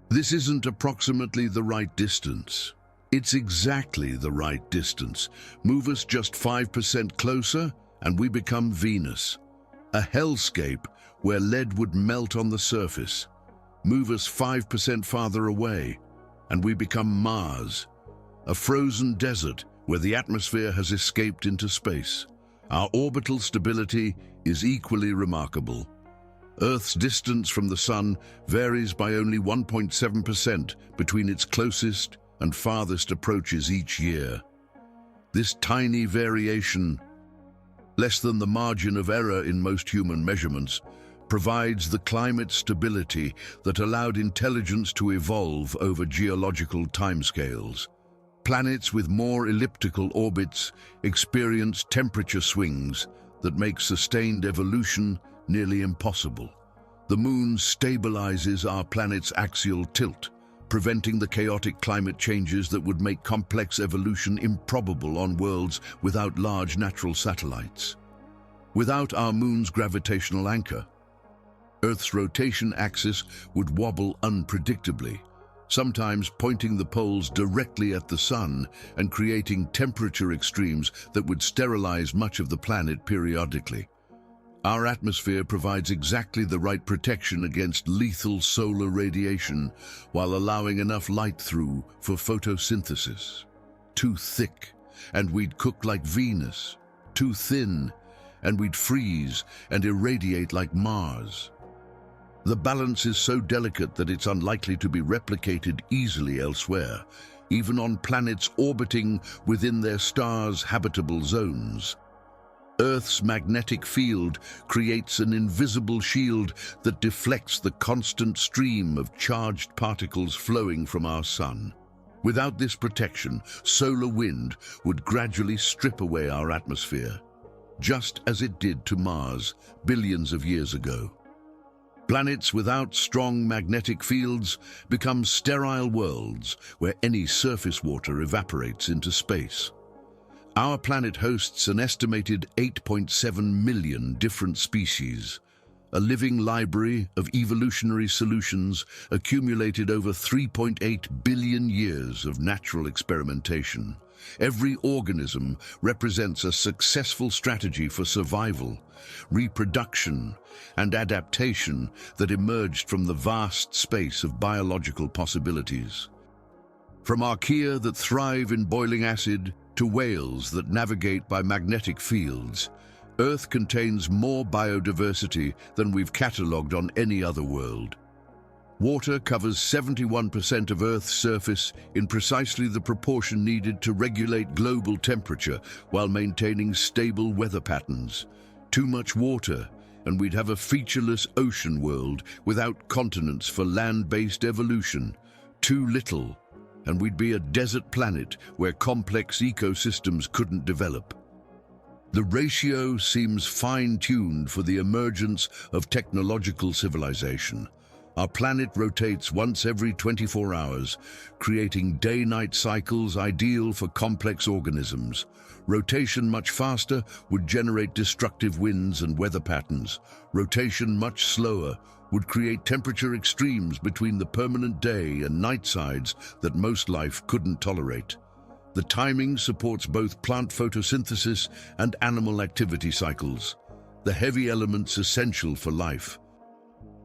This isn't approximately the right distance. It's exactly the right distance. Move us just 5% closer and we become Venus, a hellscape where lead would melt on the surface. Move us 5% farther away and we become Mars, a frozen desert where the atmosphere has escaped into space. Our orbital stability is equally remarkable. Earth's distance from the Sun varies by only 1.7% between its closest and farthest approaches each year. This tiny variation, less than the margin of error in most human measurements, provides the climate stability that allowed intelligence to evolve over geological timescales. Planets with more elliptical orbits experience temperature swings that make sustained evolution nearly impossible. The Moon stabilizes our planet's axial tilt, preventing the chaotic climate changes that would make complex evolution improbable on worlds without large natural satellites. Without our Moon's gravitational anchor, Earth's rotation axis would wobble unpredictably, sometimes pointing the poles directly at the Sun and creating temperature extremes that would sterilize much of the planet periodically. Our atmosphere provides exactly the right protection against lethal solar radiation while allowing enough light through for photosynthesis. Too thick, and we'd cook like Venus. Too thin, and we'd freeze and irradiate like Mars. The balance is so delicate that it's unlikely to be replicated easily elsewhere, even on planets orbiting within their stars' habitable zones. Earth's magnetic field creates an invisible shield that deflects the constant stream of charged particles flowing from our Sun. Without this protection, solar wind would gradually strip away our atmosphere, just as it did to Mars billions of years ago. Planets without strong magnetic fields become sterile worlds where any surface water evaporates into space. Our planet hosts an estimated 8.7 million different species, a living library of evolutionary solutions accumulated over 3.8 billion years of natural experimentation. Every organism represents a successful strategy for survival, reproduction, and adaptation that emerged from the vast space of biological possibilities. From archaea that thrive in boiling acid to whales that navigate by magnetic fields, Earth contains more biodiversity than we've catalogued on any other world. Water covers 71% of Earth's surface in precisely the proportion needed to regulate global temperature while maintaining stable weather patterns. Too much water, and we'd have a featureless ocean world without continents for land-based evolution. Too little, and we'd be a desert planet where complex ecosystems couldn't develop. The ratio seems fine-tuned for the emergence of technological civilization. Our planet rotates once every 24 hours, creating day-night cycles ideal for complex organisms. Rotation much faster would generate destructive winds and weather patterns. Rotation much slower would create temperature extremes between the permanent day and night sides that most life couldn't tolerate. The timing supports both plant photosynthesis and animal activity cycles, the heavy elements essential for life.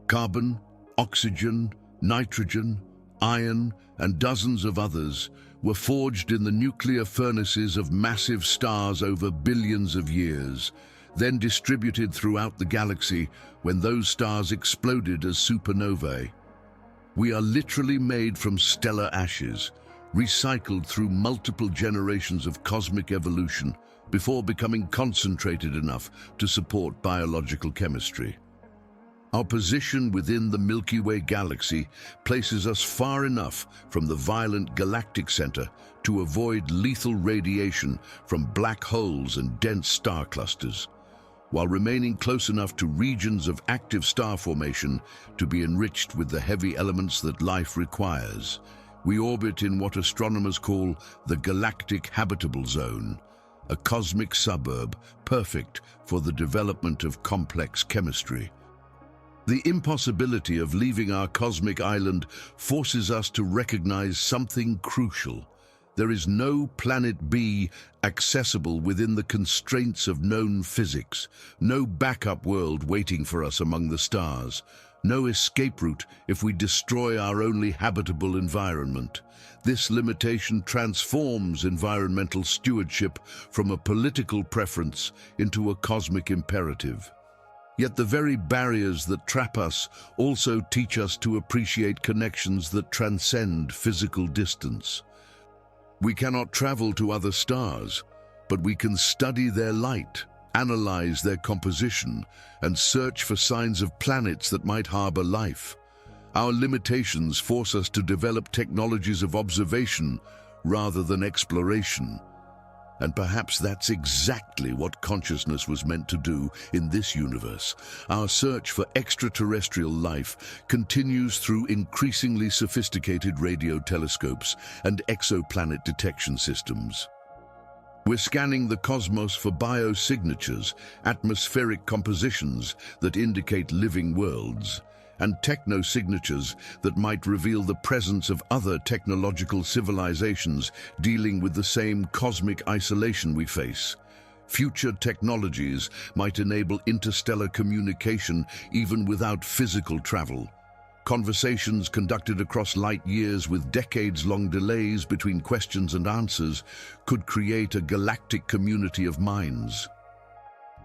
Carbon, oxygen, nitrogen, iron, and dozens of others were forged in the nuclear furnaces of massive stars over billions of years, then distributed throughout the galaxy when those stars exploded as supernovae. We are literally made from stellar ashes, recycled through multiple generations of cosmic evolution before becoming concentrated enough to support biological chemistry. Our position within the Milky Way galaxy places us far enough from the violent galactic center to avoid lethal radiation from black holes and dense star clusters, while remaining close enough to regions of active star formation to be enriched with the heavy elements that life requires. We orbit in what astronomers call the galactic habitable zone, a cosmic suburb perfect for the development of complex chemistry. The impossibility of leaving our cosmic island forces us to recognize something crucial. There is no planet B accessible within the constraints of known physics, no backup world waiting for us among the stars, no escape route if we destroy our only habitable environment. This limitation transforms environmental stewardship from a political preference into a cosmic imperative. Yet the very barriers that trap us also teach us to appreciate connections that transcend physical distance. We cannot travel to other stars, but we can study their light, analyze their composition, and search for signs of planets that might harbor life. Our limitations force us to develop technologies of observation rather than exploration. And perhaps that's exactly what consciousness was meant to do in this universe. Our search for extraterrestrial life continues through increasingly sophisticated radio telescopes and exoplanet detection systems. We're scanning the cosmos for biosignatures, atmospheric compositions that indicate living worlds, and technosignatures that might reveal the presence of other technological civilizations dealing with the same cosmic isolation we face. Future technologies might enable interstellar communication even without physical travel. Conversations conducted across light years with decades-long delays between questions and answers could create a galactic community of minds.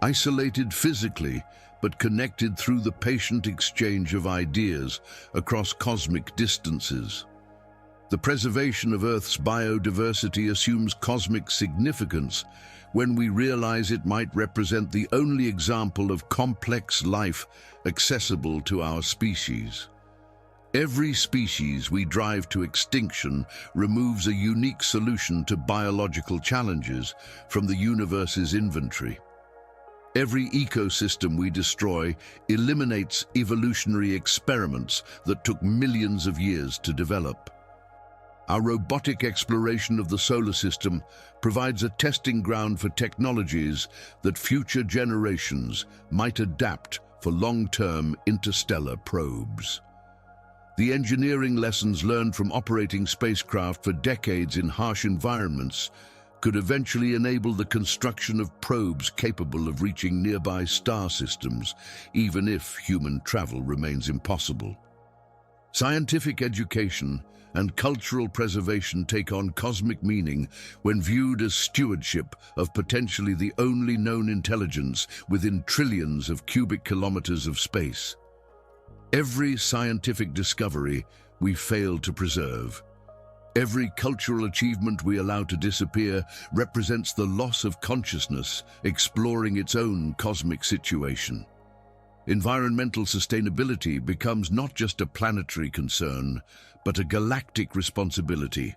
Isolated physically, but connected through the patient exchange of ideas across cosmic distances. The preservation of Earth's biodiversity assumes cosmic significance when we realize it might represent the only example of complex life accessible to our species. Every species we drive to extinction removes a unique solution to biological challenges from the universe's inventory. Every ecosystem we destroy eliminates evolutionary experiments that took millions of years to develop. Our robotic exploration of the solar system provides a testing ground for technologies that future generations might adapt for long-term interstellar probes. The engineering lessons learned from operating spacecraft for decades in harsh environments could eventually enable the construction of probes capable of reaching nearby star systems, even if human travel remains impossible. Scientific education and cultural preservation take on cosmic meaning when viewed as stewardship of potentially the only known intelligence within trillions of cubic kilometers of space. Every scientific discovery we fail to preserve, every cultural achievement we allow to disappear represents the loss of consciousness exploring its own cosmic situation. Environmental sustainability becomes not just a planetary concern, but a galactic responsibility,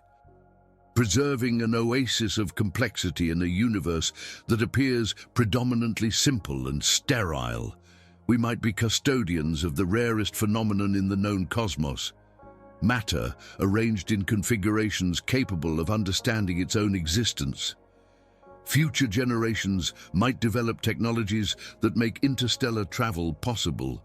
preserving an oasis of complexity in a universe that appears predominantly simple and sterile. We might be custodians of the rarest phenomenon in the known cosmos, matter arranged in configurations capable of understanding its own existence. Future generations might develop technologies that make interstellar travel possible,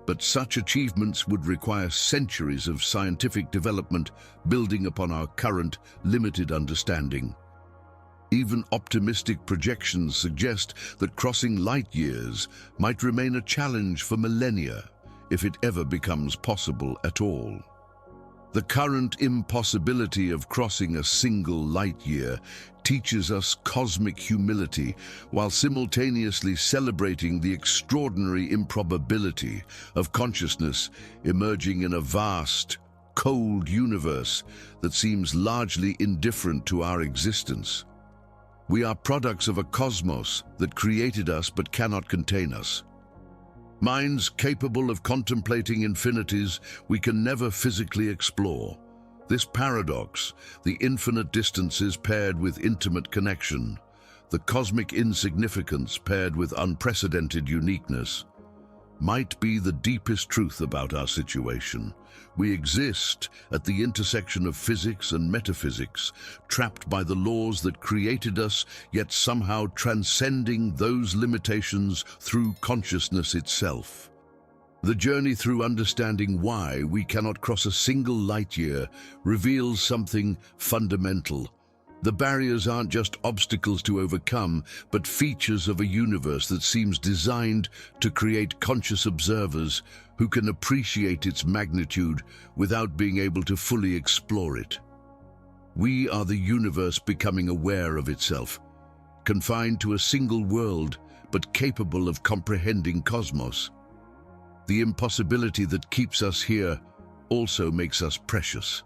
but such achievements would require centuries of scientific development building upon our current limited understanding. Even optimistic projections suggest that crossing light years might remain a challenge for millennia, if it ever becomes possible at all. The current impossibility of crossing a single light year teaches us cosmic humility while simultaneously celebrating the extraordinary improbability of consciousness emerging in a vast, cold universe that seems largely indifferent to our existence. We are products of a cosmos that created us but cannot contain us. Minds capable of contemplating infinities we can never physically explore. This paradox, the infinite distances paired with intimate connection, the cosmic insignificance paired with unprecedented uniqueness, might be the deepest truth about our situation. We exist at the intersection of physics and metaphysics, trapped by the laws that created us, yet somehow transcending those limitations through consciousness itself. The journey through understanding why we cannot cross a single light year reveals something fundamental. The barriers aren't just obstacles to overcome, but features of a universe that seems designed to create conscious observers who can appreciate its magnitude without being able to fully explore it. We are the universe becoming aware of itself, confined to a single world, but capable of comprehending cosmos. The impossibility that keeps us here also makes us precious.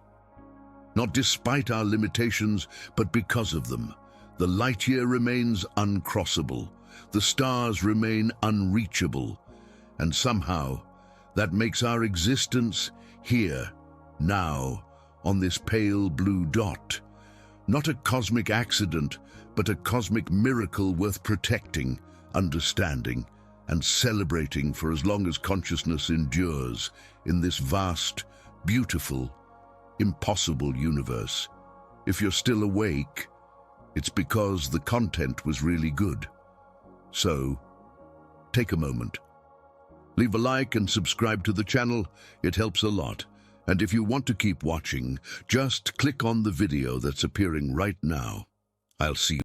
Not despite our limitations, but because of them. The light year remains uncrossable, the stars remain unreachable, and somehow that makes our existence here, now, on this pale blue dot. Not a cosmic accident, but a cosmic miracle worth protecting, understanding, and celebrating for as long as consciousness endures in this vast, beautiful, impossible universe. If you're still awake, it's because the content was really good. So, take a moment. Leave a like and subscribe to the channel, it helps a lot. And if you want to keep watching, just click on the video that's appearing right now. I'll see you.